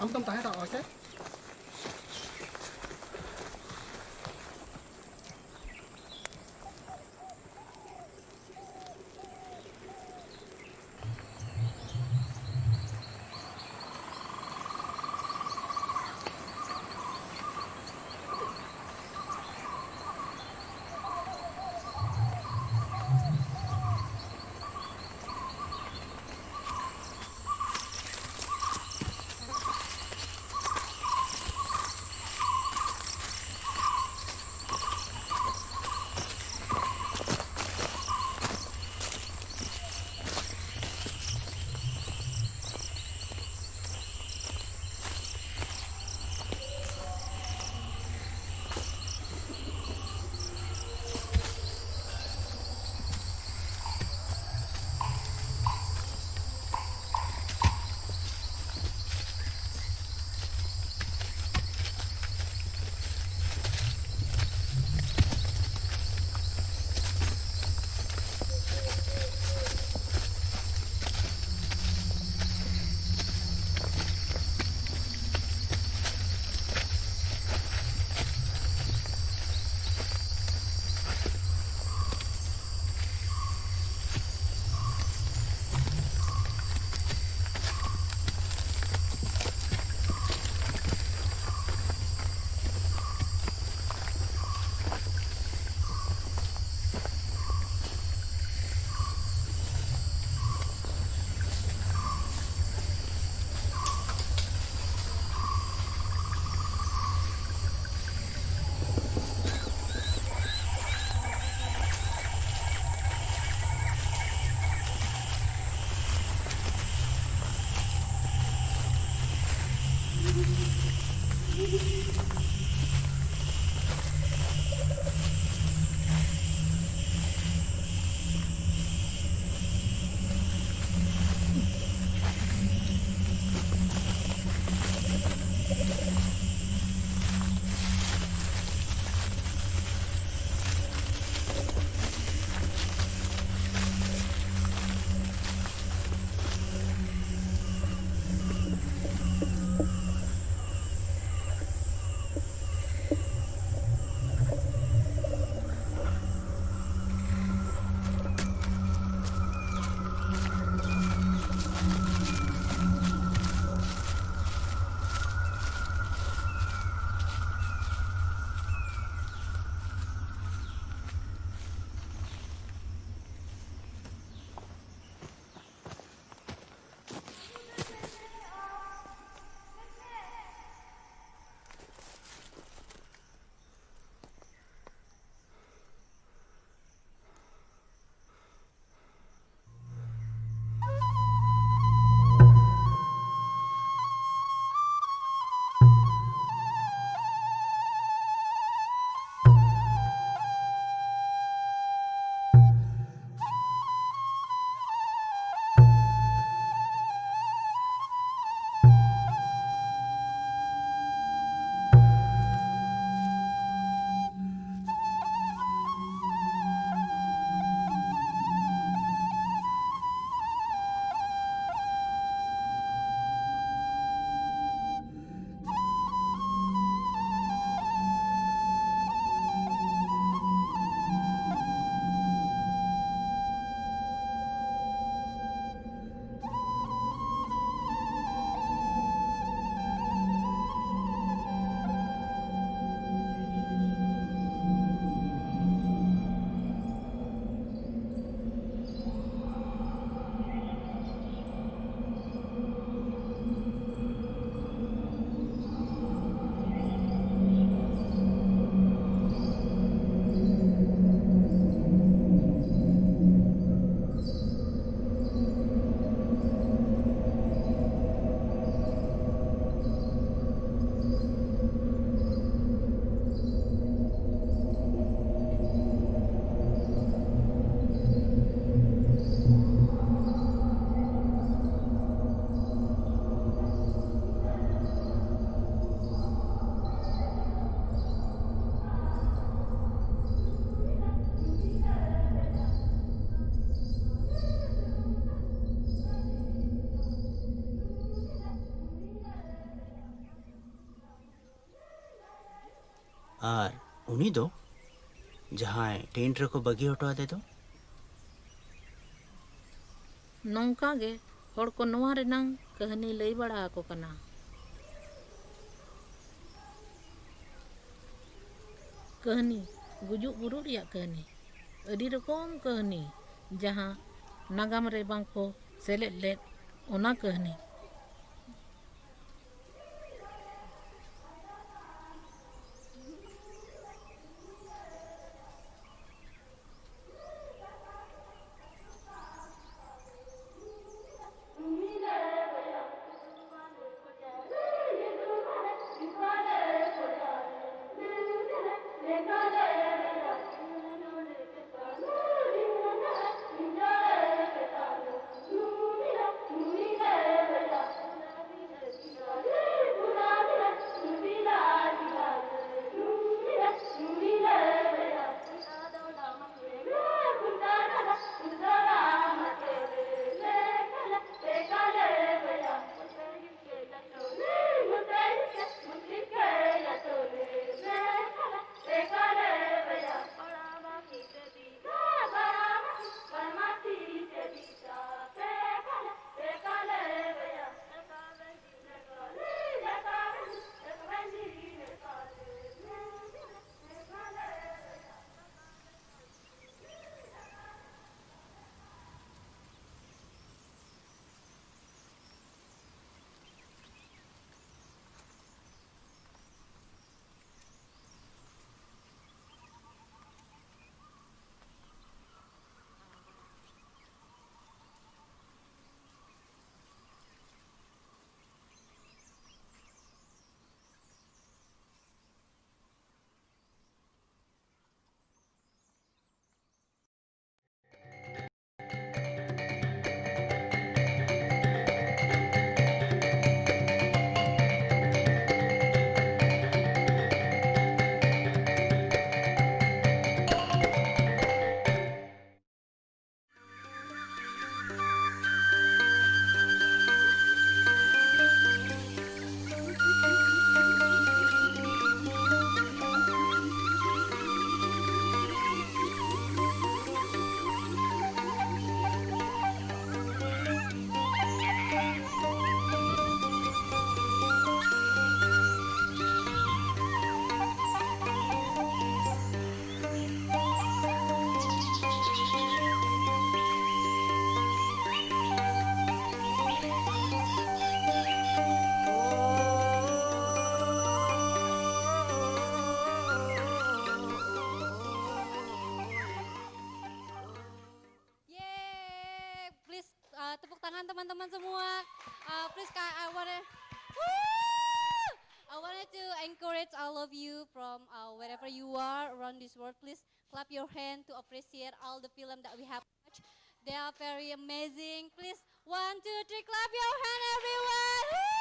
Ông tâm tái đỏ sẽ ᱟᱨ ᱩᱱᱤ ᱫᱚ ᱡᱟᱦᱟᱸᱭ ᱴᱮᱱᱴ ᱨᱮᱠᱚ ᱵᱟᱹᱜᱤ ᱦᱚᱴᱚ ᱟᱫᱮ ᱫᱚ? ᱱᱚᱝᱠᱟ ᱜᱮ ᱦᱚᱲ ᱠᱚ ᱱᱚᱣᱟ ᱨᱮᱱᱟᱝ ᱠᱟᱹᱦᱱᱤ ᱞᱟᱹᱭ ᱵᱟᱲᱟ ᱟᱠᱚ ᱠᱟᱱᱟ᱾ ᱠᱟᱹᱦᱱᱤ, ᱜᱩᱡᱩᱜ ᱵᱩᱨᱩᱜ ᱨᱮᱭᱟᱜ ᱠᱟᱹᱦᱱᱤ, ᱟᱹᱰᱤ ᱨᱚᱠᱚᱢ ᱠᱟᱹᱦᱱᱤ ᱡᱟᱦᱟᱸ ᱱᱟᱜᱟᱢ ᱨᱮ ᱵᱟᱝ ᱠᱚ ᱥᱮᱞᱮᱫ ᱞᱮᱫ ᱚᱱᱟ ᱠᱟᱹᱦᱱᱤ᱾ tangan teman-teman semua. Please, I wanted to encourage all of you from wherever you are around this world. Please clap your hand to appreciate all the film that we have watched. They are very amazing. Please, 1, 2, 3, clap your hand, everyone. Woo!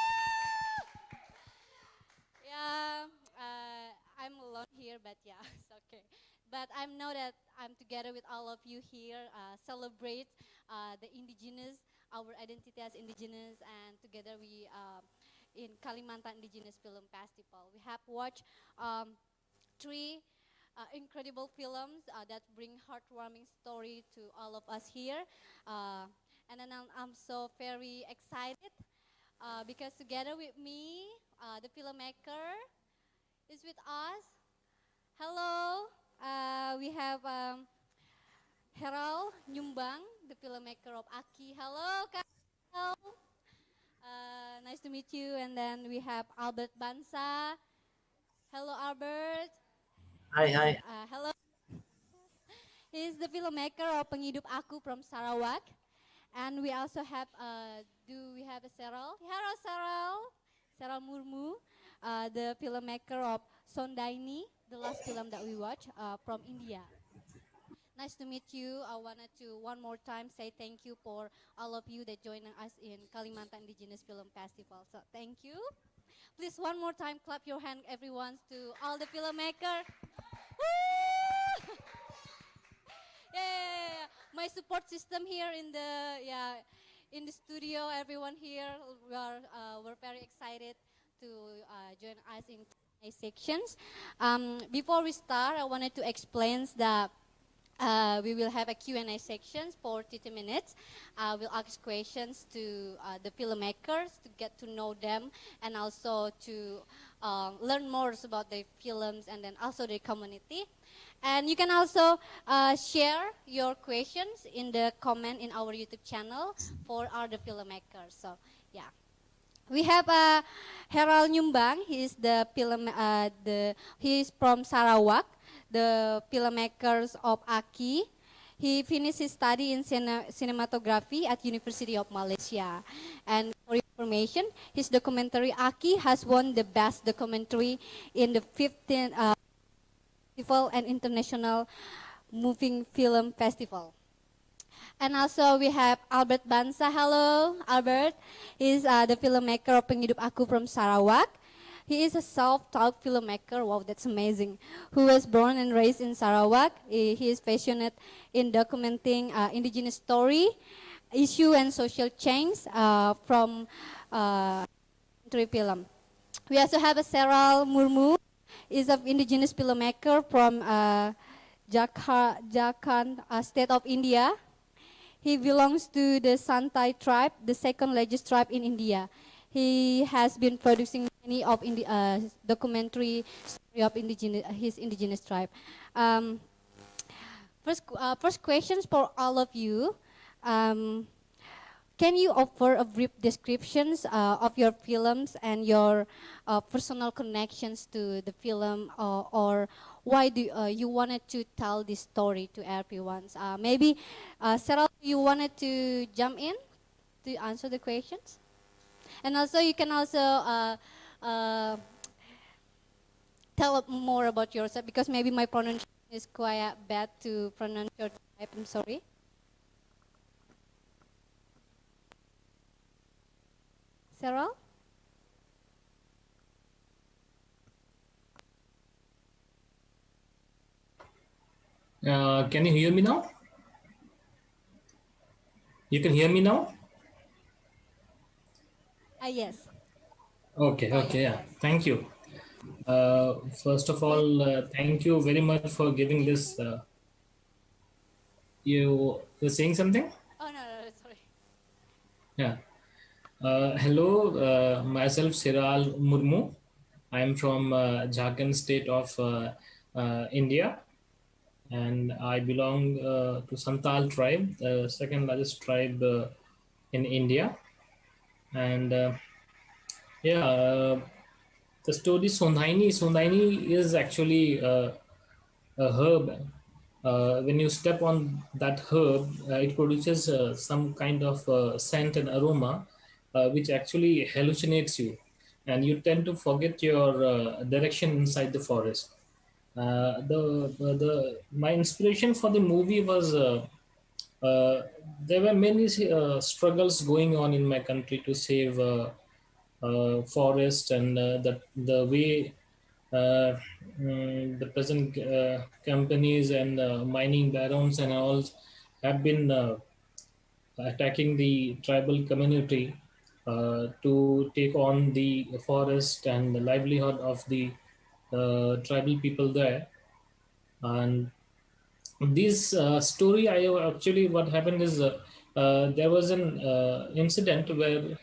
Yeah, I'm alone here, but yeah, it's okay. But I know that I'm together with all of you here, celebrate the indigenous, our identity as indigenous, and together we in Kalimantan Indigenous Film Festival. We have watched three incredible films that bring heartwarming story to all of us here, and then I'm so very excited because together with me, the filmmaker is with us. Hello, we have Herald Nyumbang, the filmmaker of Aki. Hello, Kak. Nice to meet you. And then we have Albert Bansa. Hello, Albert. Hi. Hello. He's the filmmaker of Penghidup Aku from Sarawak. And we also have, do we have a Serol? Hello, Serol. Serol Murmu, the filmmaker of Sondaini, the last film that we watched from India. Nice to meet you. I wanted to one more time say thank you for all of you that joining us in Kalimantan Indigenous Film Festival. So thank you. Please one more time clap your hand everyone to all the filmmaker. Woo! Yeah. My support system here in the studio, everyone here, we're very excited to join us in Q&A sections. Before we start, I wanted to explain that we will have a Q&A section for 30 minutes. We'll ask questions to the filmmakers to get to know them and also to learn more about their films and then also their community. And you can also share your questions in the comment in our YouTube channel for other filmmakers. So yeah. We have Herald Nyumbang. He is he's from Sarawak, the filmmakers of Aki. He finished his study in cinematography at University of Malaysia. And for information, his documentary Aki has won the best documentary in the 15th Festival and International Moving Film Festival. And also we have Albert Bansa. Hello, Albert. He's the filmmaker of Penghidup Aku from Sarawak. He is a self-taught filmmaker. Wow, that's amazing. Who was born and raised in Sarawak. He is passionate in documenting indigenous story, issue and social change from film. We also have a Serol Murmu. Is an indigenous filmmaker from Jharkhand state of India. He belongs to the Santai tribe, the second largest tribe in India. He has been producing many of documentary story of his indigenous tribe. First questions for all of you. Can you offer a brief descriptions of your films and your personal connections to the film, or why do you wanted to tell this story to everyone? Maybe, Sarah, you wanted to jump in to answer the questions? And also you can also tell more about yourself, because maybe my pronunciation is quite bad to pronounce your type. I'm sorry. Sarah? Can you hear me now? You can hear me now? Yes. Okay, yeah. Thank you. First of all, thank you very much for giving this. You're saying something? Oh, no, sorry. Yeah. Hello, myself Siral Murmu. I am from Jharkhand state of India, and I belong to Santal tribe, the second largest tribe in India. And the story Sondaini is actually a herb when you step on that herb, it produces some kind of scent and aroma, which actually hallucinates you, and you tend to forget your direction inside the forest. The my inspiration for the movie was there were many struggles going on in my country to save forest, and the way uh, the present companies and mining barons and all have been attacking the tribal community to take on the forest and the livelihood of the tribal people there. And this story, I actually what happened is there was an incident where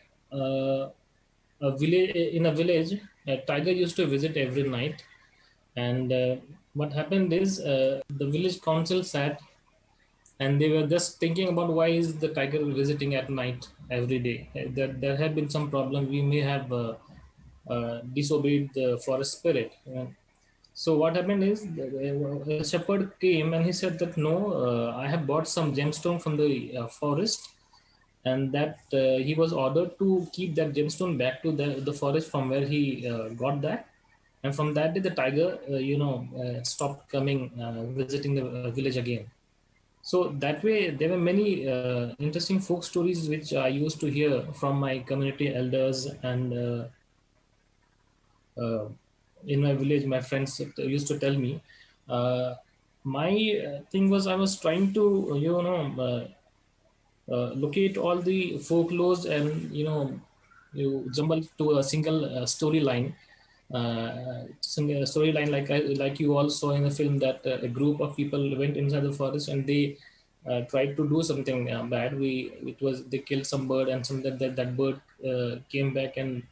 a village in a village, a tiger used to visit every night, and what happened is the village council sat and they were just thinking about why is the tiger visiting at night every day. There had been some problem. We may have disobeyed the forest spirit. So what happened is the shepherd came and he said that no, I have bought some gemstone from the forest, and that he was ordered to keep that gemstone back to the forest from where he got that. And from that day, the tiger, stopped coming, visiting the village again. So that way, there were many interesting folk stories which I used to hear from my community elders, and uh, in my village, my friends used to tell me. Uh, my thing was I was trying to, locate all the folklores and you jumble to a single storyline, single storyline like you all saw in the film that a group of people went inside the forest and they tried to do something bad. They killed some bird, and that bird came back and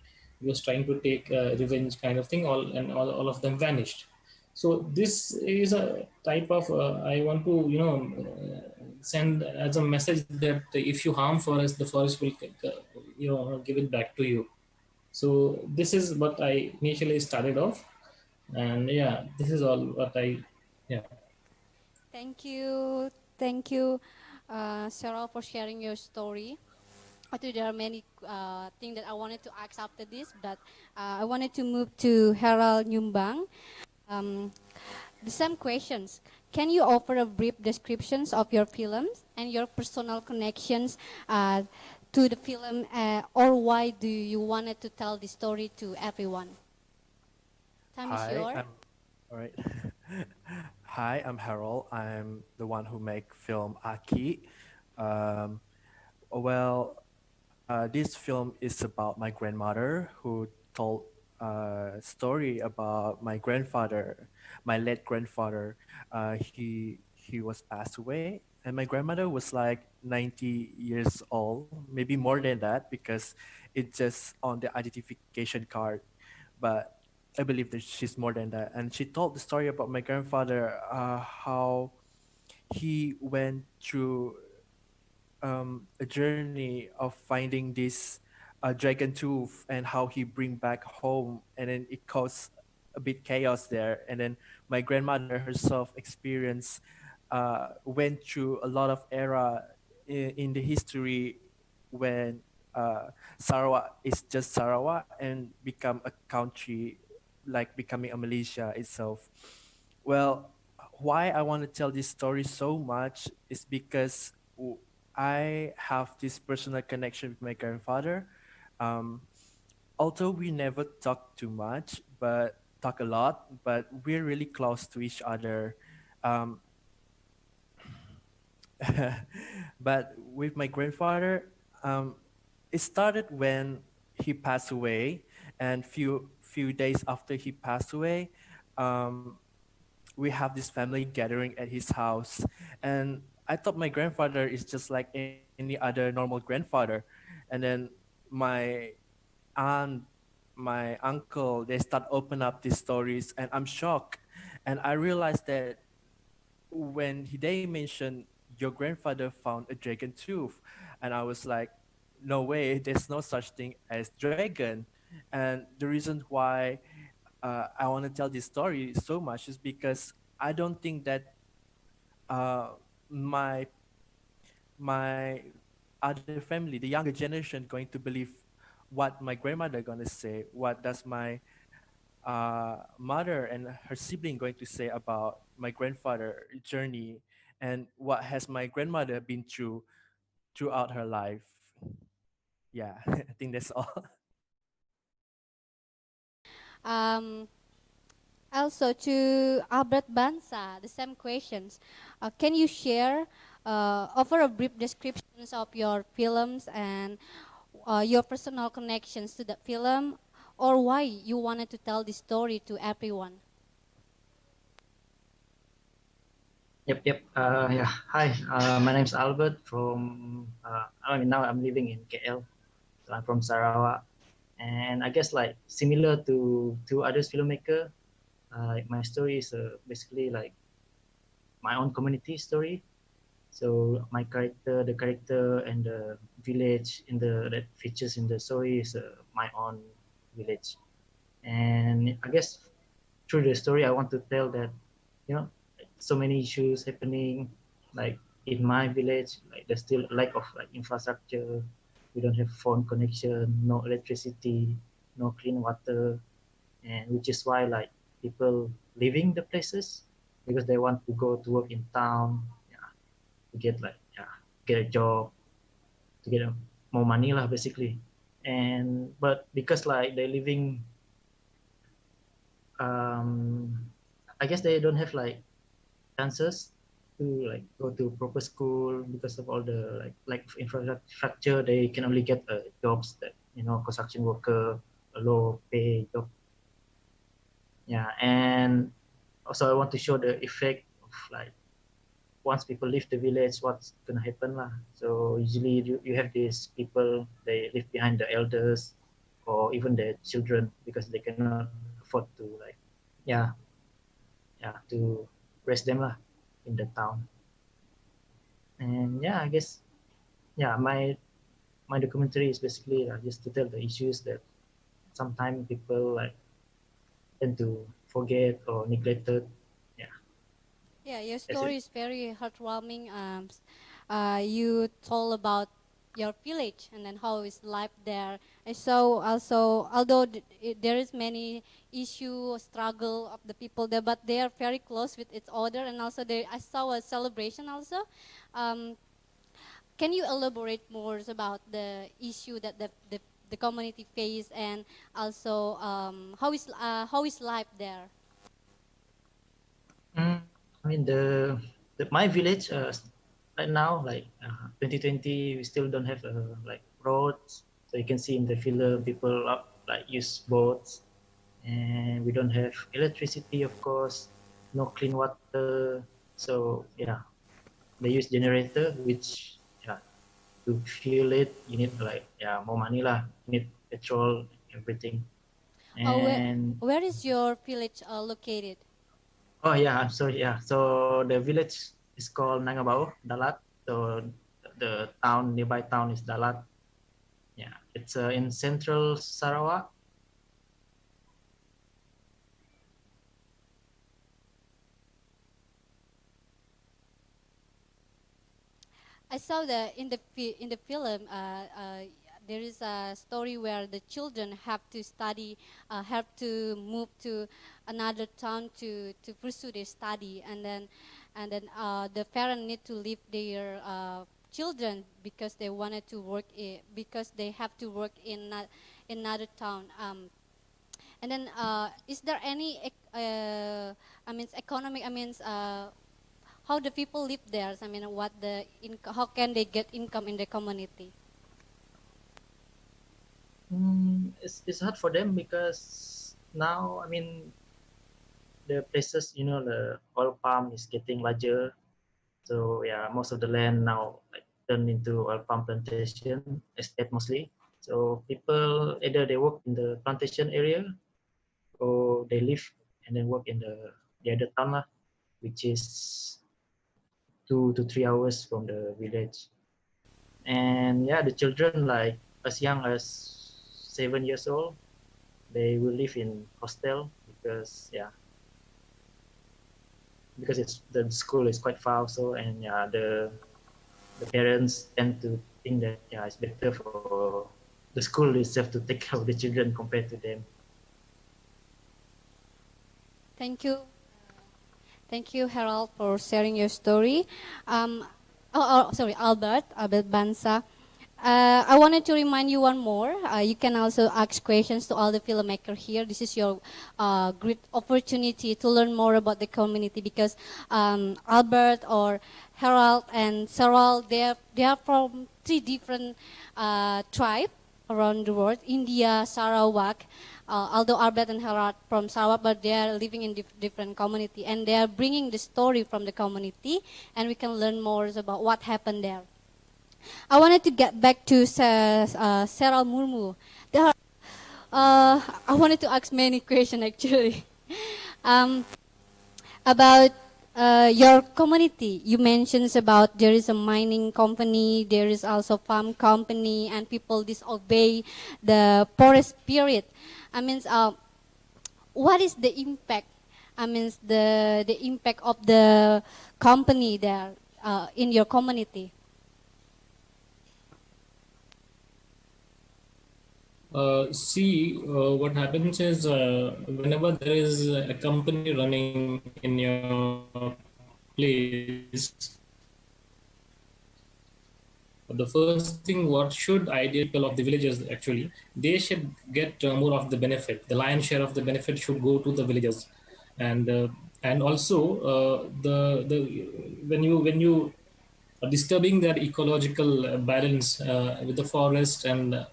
was trying to take revenge kind of thing. All of them vanished. So this is a type of I want to send as a message that if you harm forest, the forest will give it back to you. So this is what I initially started off, and yeah, this is all what I yeah. Thank you, Cheryl, for sharing your story. I think there are many things that I wanted to ask after this, but I wanted to move to Harold Nyumbang. Um, the same questions. Can you offer a brief descriptions of your films and your personal connections to the film, or why do you wanted to tell the story to everyone? Time is Hi, yours. I'm all right. Hi, I'm Harold. I'm the one who make film Aki. Um, this film is about my grandmother who told a story about my grandfather, my late grandfather. He was passed away, and my grandmother was like 90 years old, maybe more than that because it's just on the identification card. But I believe that she's more than that. And she told the story about my grandfather, how he went through a journey of finding this dragon tooth and how he bring back home, and then it caused a bit chaos there. And then my grandmother herself experienced went through a lot of era in the history when Sarawak is just Sarawak and become a country, like becoming a Malaysia itself. Well, why I want to tell this story so much is because I have this personal connection with my grandfather. Um, Although we never talk too much, but talk a lot, but we're really close to each other. Um, but with my grandfather, it started when he passed away, and few days after he passed away, um, we have this family gathering at his house, and I thought my grandfather is just like any other normal grandfather, and then my aunt, my uncle, they start open up these stories, and I'm shocked, and I realized that when they mentioned your grandfather found a dragon tooth, and I was like, no way, there's no such thing as dragon. And the reason why I want to tell this story so much is because I don't think that my my other family, the younger generation, going to believe what my grandmother gonna say, what does my mother and her sibling going to say about my grandfather journey, and what has my grandmother been through throughout her life. Yeah, I think that's all. Um, Also to Albert Bansa, the same questions. Can you share, offer a brief descriptions of your films and your personal connections to the film, or why you wanted to tell this story to everyone? Yep. Yeah. Hi. My name's Albert from. I mean, now I'm living in KL. So I'm from Sarawak, and I guess like similar to others filmmaker, like my story is basically like my own community story. So my character, the character, and the village in the that features in the story is my own village. And I guess through the story, I want to tell that, you know, so many issues happening, like in my village, like there's still lack of like infrastructure. We don't have phone connection, no electricity, no clean water, and which is why like people leaving the places because they want to go to work in town, yeah, to get like get a job, to get more money lah basically. And but because like they're living um, I guess they don't have like chances to like go to proper school because of all the like infrastructure. They can only get jobs that construction worker, a low pay job. Yeah, and also I want to show the effect of like once people leave the village, what's gonna happen lah. So usually you have these people they leave behind the elders or even their children because they cannot afford to like yeah to raise them lah in the town. And yeah, I guess my documentary is basically just to tell the issues that sometimes people like tend to forget or neglected. Yeah. Yeah, your That's it. story is very heartwarming. You told about your village and then how is life there. And so also, although there is many issue, struggle of the people there, but they are very close with each other. And also, I saw a celebration also. Um, can you elaborate more about the issue that the community face, and also how is life there? I mean my village right now like 2020 we still don't have like roads. So you can see in the film people like use boats, and we don't have electricity, of course, no clean water. So yeah, they use generator, which to fuel it you need like more money lah. You need petrol, everything. Uh, where, And where is your village located? oh yeah, I'm sorry. Yeah, so the village is called Nangabao, Dalat. So the nearby town is Dalat. Yeah, it's in central Sarawak. I saw in the film there is a story where the children have to study, have to move to another town to pursue their study, and then the parent need to leave their children because they wanted to work because they have to work in another town. And then is there any I mean economic I mean how the people live there? I mean, how can they get income in the community? It's hard for them because now I mean the places the oil palm is getting larger. So yeah, most of the land now like turned into oil palm plantation estate mostly. So people either they work in the plantation area or they live and then work in the other town lah, which is 2 to 3 hours from the village. And yeah, the children like as young as 7 years old, they will live in hostel because because the school is quite far also, and the parents tend to think that it's better for the school itself to take care of the children compared to them. Thank you. Thank you, Harold, for sharing your story. Sorry, Albert Bansa. I wanted to remind you one more. You can also ask questions to all the filmmakers here. This is your great opportunity to learn more about the community, because Albert or Harold and Sarah, they are from 3 different tribes around the world: India, Sarawak. Although Albert and Harold from Sarawak, but they are living in different community, and they are bringing the story from the community, and we can learn more about what happened there. I wanted to get back to Sarah Murmu. I wanted to ask many questions actually about your community. You mentioned about there is a mining company, there is also farm company, and people disobey the forest spirit. I mean, what is the impact? I mean, the impact of the company there in your community. What happens is whenever there is a company running in your place, the first thing what should ideal people of the villages, actually they should get more of the benefit. The lion's share of the benefit should go to the villagers, and also the when you are disturbing their ecological balance with the forest, and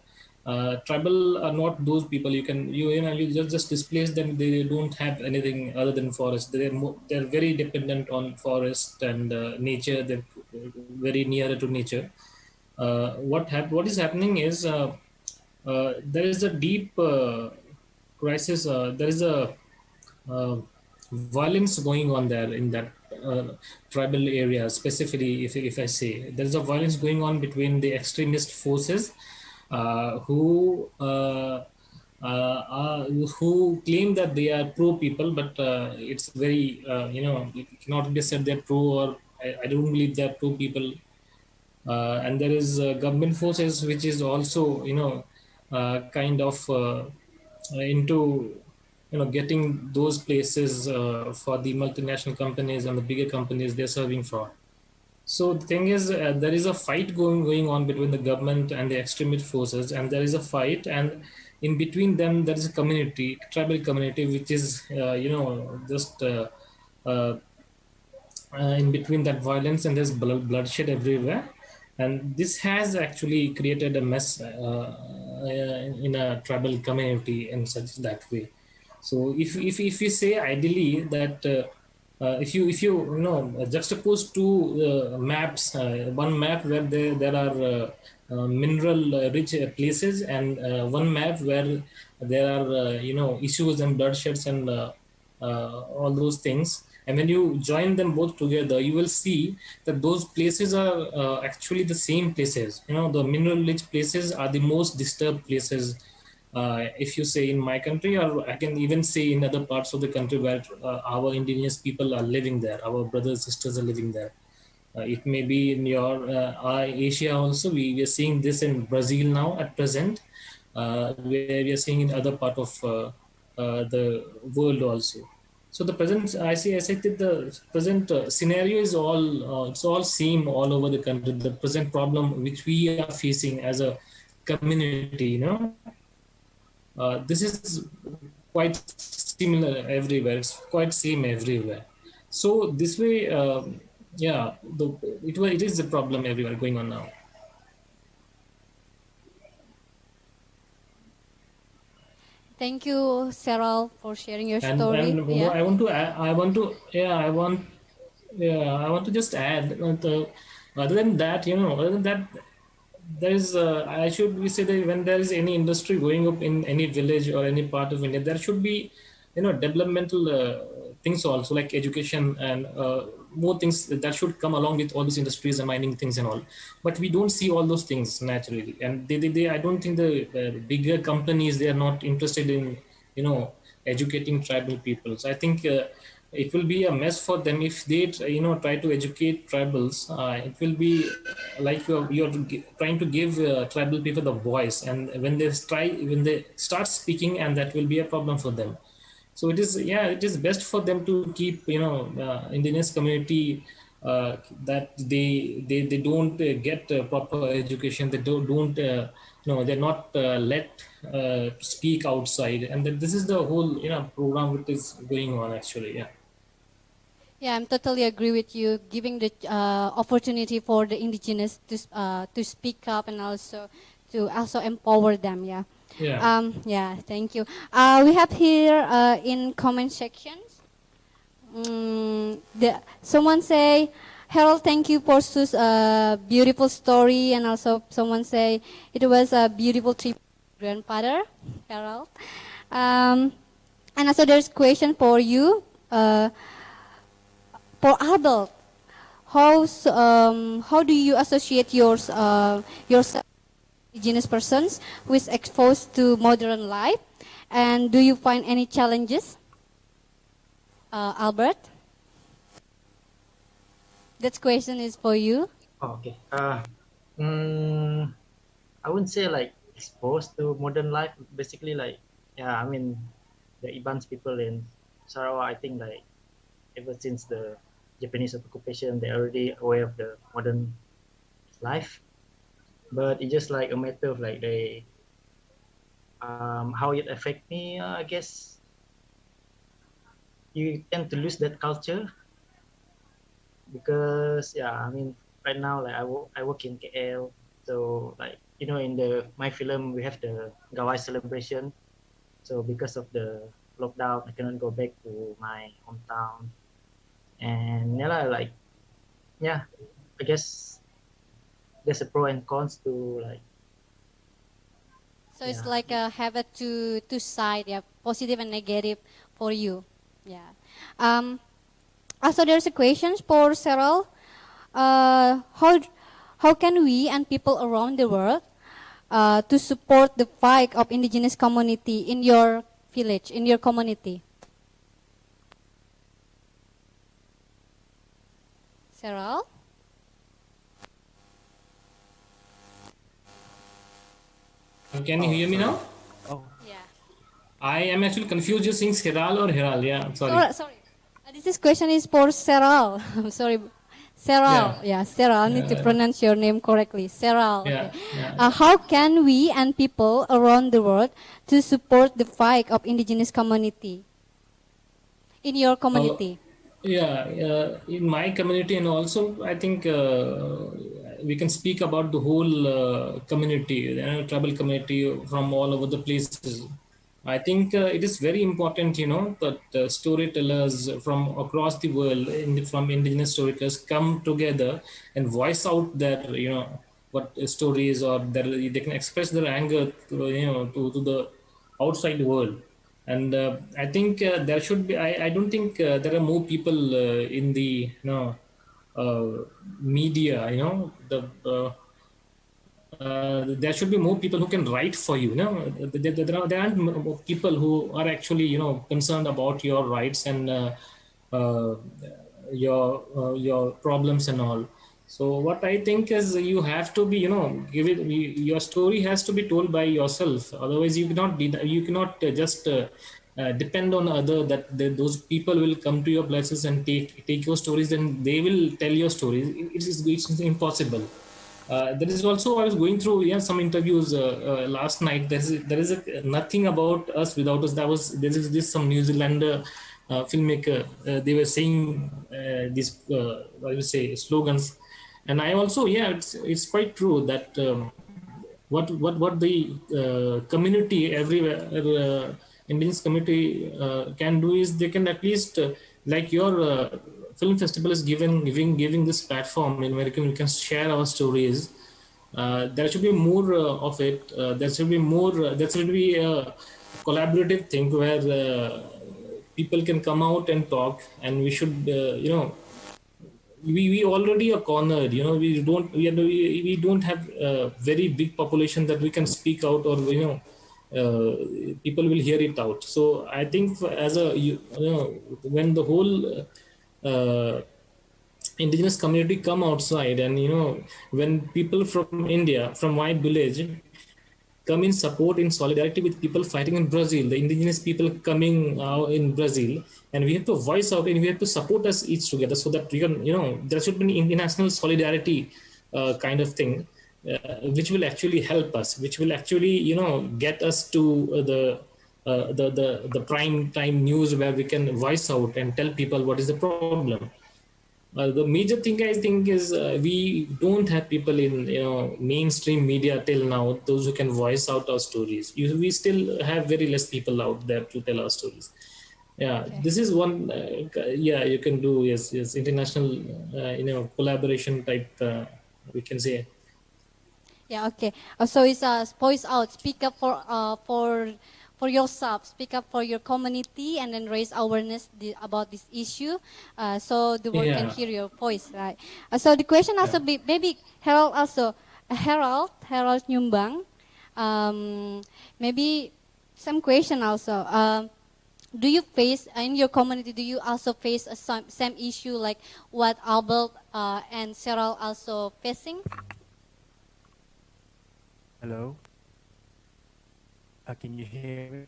tribal are not those people you just displace them. They don't have anything other than forest. They're very dependent on forest and nature. They're very nearer to nature. What is happening is there is a deep crisis. There is a uh, violence going on there in that tribal area, specifically. If I say there is a violence going on between the extremist forces who claim that they are pro people, but it's very it cannot be said they're pro, or I don't believe they're pro people. And there is government forces which is also kind of into getting those places for the multinational companies and the bigger companies they're serving for. So the thing is, there is a fight going on between the government and the extremist forces, and there is a fight, and in between them there is a community, tribal community, which is just in between that violence, and there's bloodshed everywhere. And this has actually created a mess in a tribal community in such that way. So if you say ideally that if you juxtapose two maps, one map where there are mineral rich places, and one map where there are issues and bloodsheds and all those things, and when you join them both together, you will see that those places are actually the same places. The mineral rich places are the most disturbed places. If you say in my country, or I can even say in other parts of the country where our indigenous people are living there, our brothers, sisters are living there. It may be in your Asia also. We are seeing this in Brazil now at present, where we are seeing in other part of the world also. So the present, I said that the present scenario is all it's all same all over the country. The present problem which we are facing as a community, this is quite similar everywhere. It's quite same everywhere. So this way, it is a problem everywhere going on now. Thank you, Sarah, for sharing your And story. Yeah. I want to just add other than that, there is I should we say that when there is any industry going up in any village or any part of India, there should be developmental things also, like education and more things that should come along with all these industries and mining things and all. But we don't see all those things naturally, and they I don't think the bigger companies, they are not interested in educating tribal people. So I think it will be a mess for them if they try to educate tribals. It will be like you're trying to give tribal people the voice, and when they start speaking, and that will be a problem for them. So it is best for them to keep indigenous community, that they don't get proper education, they don't they're not let speak outside, and that this is the whole program which is going on actually. Yeah. Yeah, I'm totally agree with you. Giving the opportunity for the indigenous to speak up and also to also empower them. Yeah. Yeah. Yeah. Thank you. We have here in comment sections. Someone say, Harold, thank you for Sue's beautiful story, and also someone say it was a beautiful trip, grandfather, Harold. And also there's question for you. For adult, how do you associate yourself indigenous persons who is exposed to modern life, and do you find any challenges, Albert? That question is for you. Oh, okay. I wouldn't say like exposed to modern life. Basically, like I mean, the Ibans people in Sarawak, I think like ever since the Japanese occupation, they're already aware of the modern life. But it's just like a matter of like how it affect me. I guess you tend to lose that culture because I mean, right now like I work in KL, so like in my film we have the Gawai celebration. So because of the lockdown, I cannot go back to my hometown, and I guess there's a pro and cons to like. So it's like a have a two side, yeah, positive and negative for you, yeah. Also, there's a question for Cheryl. How can we and people around the world to support the fight of indigenous community in your village, in your community? Cheryl? Can you hear me now? Oh. Yeah. I am actually confused. You're saying Hiral or Hiral? Yeah, sorry. Sorry. This question is for Cheryl. I'm sorry. Cheryl. Yeah, Cheryl. I need to pronounce your name correctly. Cheryl. Yeah, Okay. yeah. How can we and people around the world to support the fight of indigenous community in your community? In my community, and also I think we can speak about the whole community, tribal community from all over the places. I think it is very important, that storytellers from across the world, from indigenous storytellers, come together and voice out their, what stories, or they can express their anger to the outside world. And I think there should be. I don't think there are more people in the media. There should be more people who can write for you. There aren't people who are actually concerned about your rights and uh, your problems and all. So what I think is you have to be your story has to be told by yourself. Otherwise, you cannot just depend on other those people will come to your places and take your stories, and they will tell your stories. It's impossible. There is also, I was going through some interviews last night. There is nothing about us without us. There is this some New Zealander filmmaker. They were saying these what do you say slogans, and I also it's quite true that what the community everywhere, indigenous community can do is they can at least like your film festival is giving this platform in where we can share our stories. There should be more of it. There should be more. There should be a collaborative thing where people can come out and talk, and we should we already are cornered. We don't have a very big population that we can speak out, or people will hear it out. So I think as a when the whole indigenous community come outside, and when people from India, from my village, come in support, in solidarity with people fighting in Brazil, the indigenous people coming in Brazil, and we have to voice out and we have to support us each together, so that we can, there should be an international solidarity kind of thing, which will actually help us, which will actually, get us to the prime time news, where we can voice out and tell people what is the problem. The major thing I think is we don't have people in mainstream media till now, those who can voice out our stories. We still have very less people out there to tell our stories. Yeah, this is one. Yeah, you can do, yes, international collaboration type. We can say. Yeah, okay. So it's voice out, speak up for yourself, speak up for your community, and then raise awareness about this issue, so the world can Yeah. hear your voice, right? So the question also be maybe Harold also, Harold Nyumbang, maybe some question also. Do you face in your community? Do you also face a same issue like what Albert and Cheryl also facing? Hello. Can you hear me?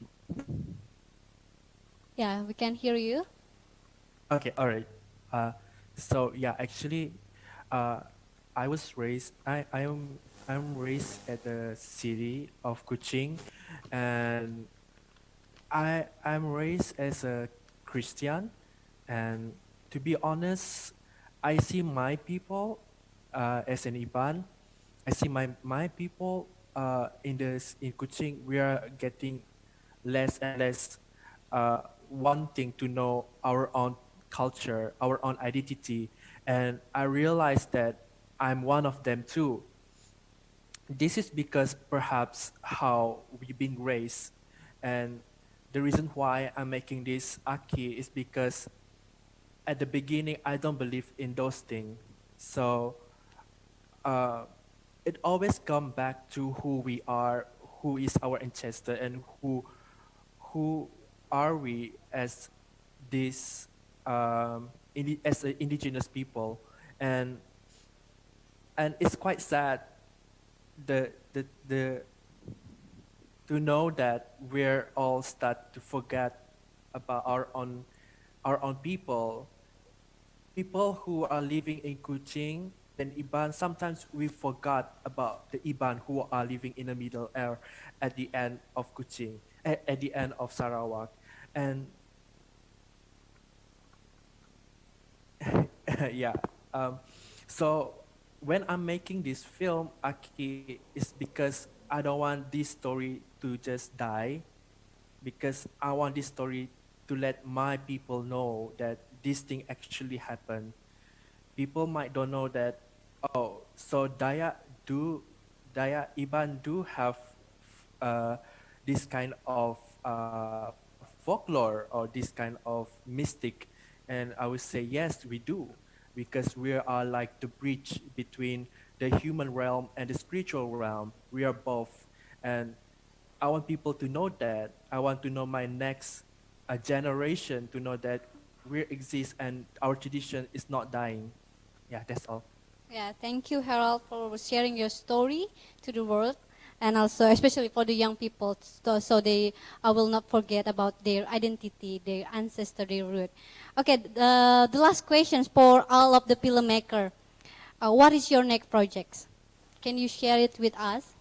Yeah, we can hear you. Okay, all right. So yeah, actually, I was raised. I'm raised at the city of Kuching, and I'm raised as a Christian, and to be honest, I see my people as an Iban. I see my people in Kuching. We are getting less and less wanting to know our own culture, our own identity, and I realized that I'm one of them too. This is because perhaps how we've been raised, and the reason why I'm making this Aki is because at the beginning I don't believe in those things. So it always come back to who we are, who is our ancestor, and who are we as this as a indigenous people, and it's quite sad the to know that we're all start to forget about our own people who are living in Kuching and Iban. Sometimes we forgot about the Iban who are living in the middle air at the end of Kuching, at the end of Sarawak. And yeah, so when I'm making this film, Aki, is because I don't want this story to just die, because I want this story to let my people know that this thing actually happened. People might don't know that, oh, so Daya Iban do have uh, this kind of folklore or this kind of mystic, and I would say yes, we do, because we are like the bridge between the human realm and the spiritual realm. We are both, and I want people to know that. I want to know my next generation to know that we exist and our tradition is not dying. Yeah, that's all. Yeah, thank you, Harold, for sharing your story to the world, and also especially for the young people, so they will not forget about their identity, their ancestor, their root. Okay, the last questions for all of the filmmaker. What is your next project? Can you share it with us?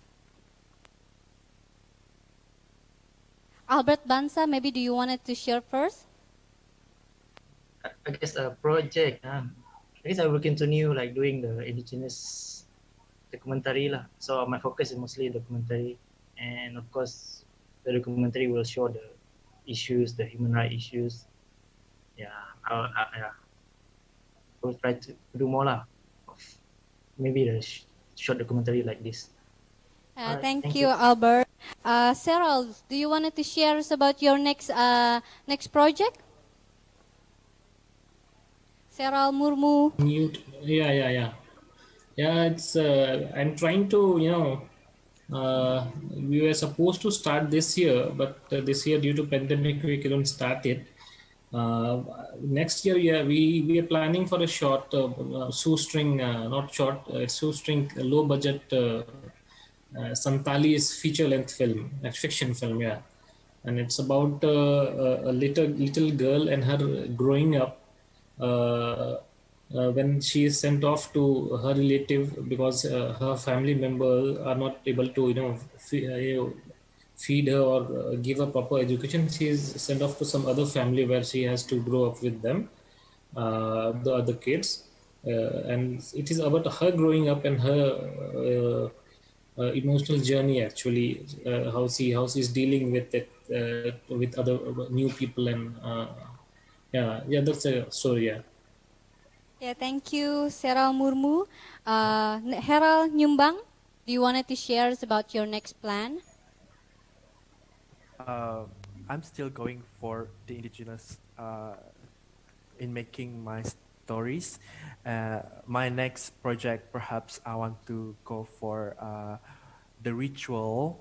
Albert Bansa, maybe do you wanted to share first? I guess a project. I guess I will continue like doing the indigenous documentary lah. So my focus is mostly documentary, and of course, the documentary will show the issues, the human rights issues. Yeah, I will try to do more lah. Of maybe the short documentary like this. Alright, Thank you, Albert. Cheryl, do you wanted to share us about your next project? Cheryl Murmu. Mute. Yeah. It's I'm trying to we were supposed to start this year, but this year due to pandemic we couldn't start it. Next year, yeah, we are planning for a short shoestring, not short, shoestring, low budget Santali is feature length film, a fiction film, yeah, and it's about a little girl and her growing up when she is sent off to her relative because her family members are not able to feed her or give her proper education. She is sent off to some other family where she has to grow up with them, the other kids, and it is about her growing up and her emotional journey actually, how she's dealing with it with other new people and yeah, that's a story. Yeah. Yeah, thank you, Seral Murmu. Heral Nyumbang, do you wanted to share us about your next plan? I'm still going for the indigenous in making my stories. My next project, perhaps I want to go for the ritual,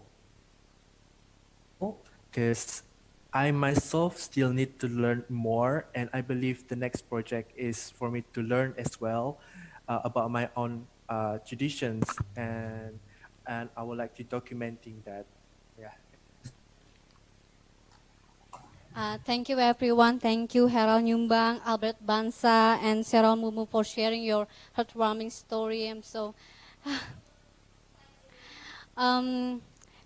because I myself still need to learn more, and I believe the next project is for me to learn as well about my own traditions, and I would like to documenting that. Yeah. Thank you, everyone. Thank you, Heral Nyumbang, Albert Bansa, and Seral Mumu for sharing your heartwarming story. I'm so.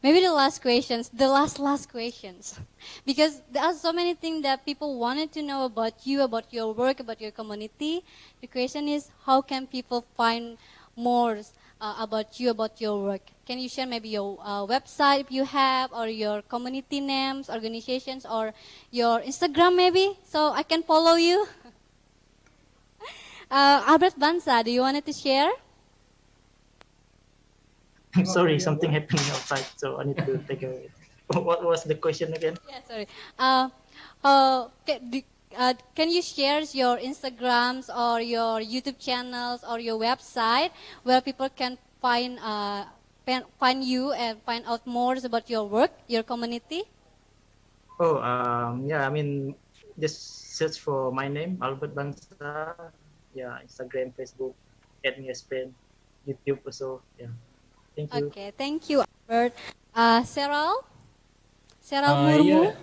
Maybe the last questions, the last questions, because there are so many things that people wanted to know about you, about your work, about your community. The question is, how can people find more about you, about your work? Can you share maybe your website if you have, or your community names, organizations, or your Instagram maybe, so I can follow you? Albert Bansa, do you wanted to share? I'm sorry, something happening outside, so I need to take a. What was the question again? Yeah, sorry. Can you share your Instagrams or your YouTube channels or your website where people can find you and find out more about your work, your community? Oh, yeah, I mean, just search for my name, Albert Bangsa. Yeah, Instagram, Facebook, add me as friend, YouTube also. Yeah, thank you. Okay, thank you, Albert. Seral Murmu.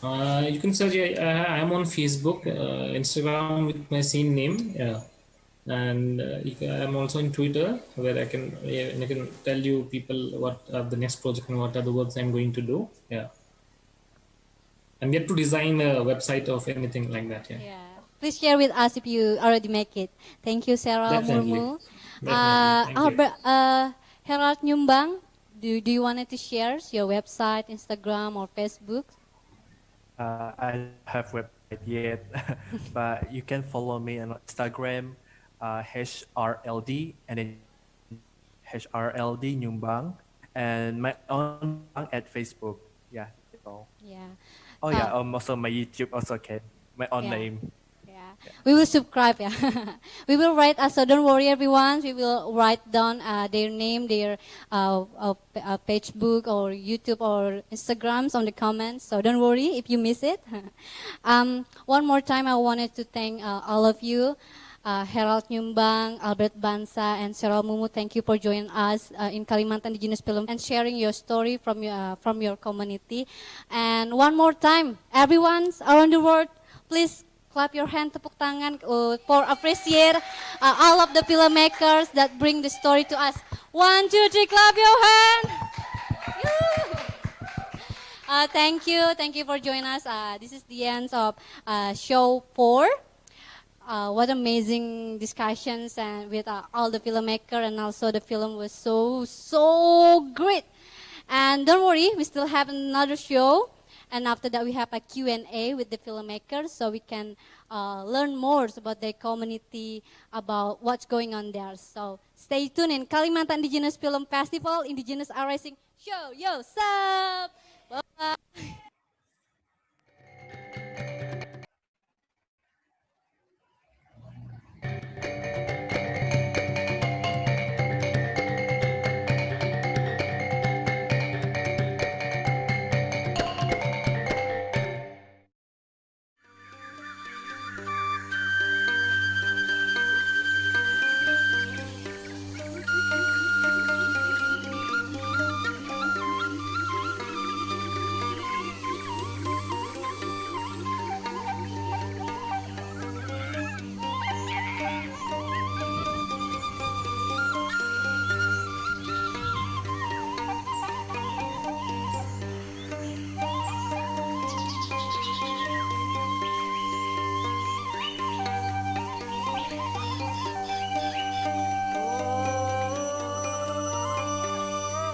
Yeah. You can search. I'm on Facebook, Instagram with my same name. Yeah, and I'm also in Twitter where I can tell you people what are the next project and what are the works I'm going to do. Yeah, I'm yet to design a website of anything like that. Yeah. Please share with us if you already make it. Thank you, Seral Definitely. Murmu. Thank you. Albert, Herald Nyumbang, do you wanted to share your website, Instagram, or Facebook? I don't have website yet, but you can follow me on Instagram, HRLD, and then HRLD Nyumbang, and my own at Facebook. Yeah, that's all. Yeah. Oh yeah, also my YouTube also can. My own name. We will subscribe, yeah. We will write, so don't worry everyone, we will write down their name, their Facebook or YouTube or Instagrams on the comments, so don't worry if you miss it. One more time, I wanted to thank all of you, Herald Nyumbang, Albert Bansa, and Seral Mumu. Thank you for joining us in Kalimantan Indigenous Film and sharing your story from your community. And one more time, everyone around the world, please clap your hand, tepuk tangan for appreciate all of the filmmakers that bring the story to us. 1, 2, 3, clap your hand. Thank you for joining us. This is the end of show 4. What amazing discussions and with all the filmmaker, and also the film was so great. And don't worry, we still have another show. And after that, we have a Q&A with the filmmakers, so we can learn more about their community, about what's going on there. So stay tuned in Kalimantan Indigenous Film Festival, Indigenous Are Rising Show. Yo, sup? Bye-bye.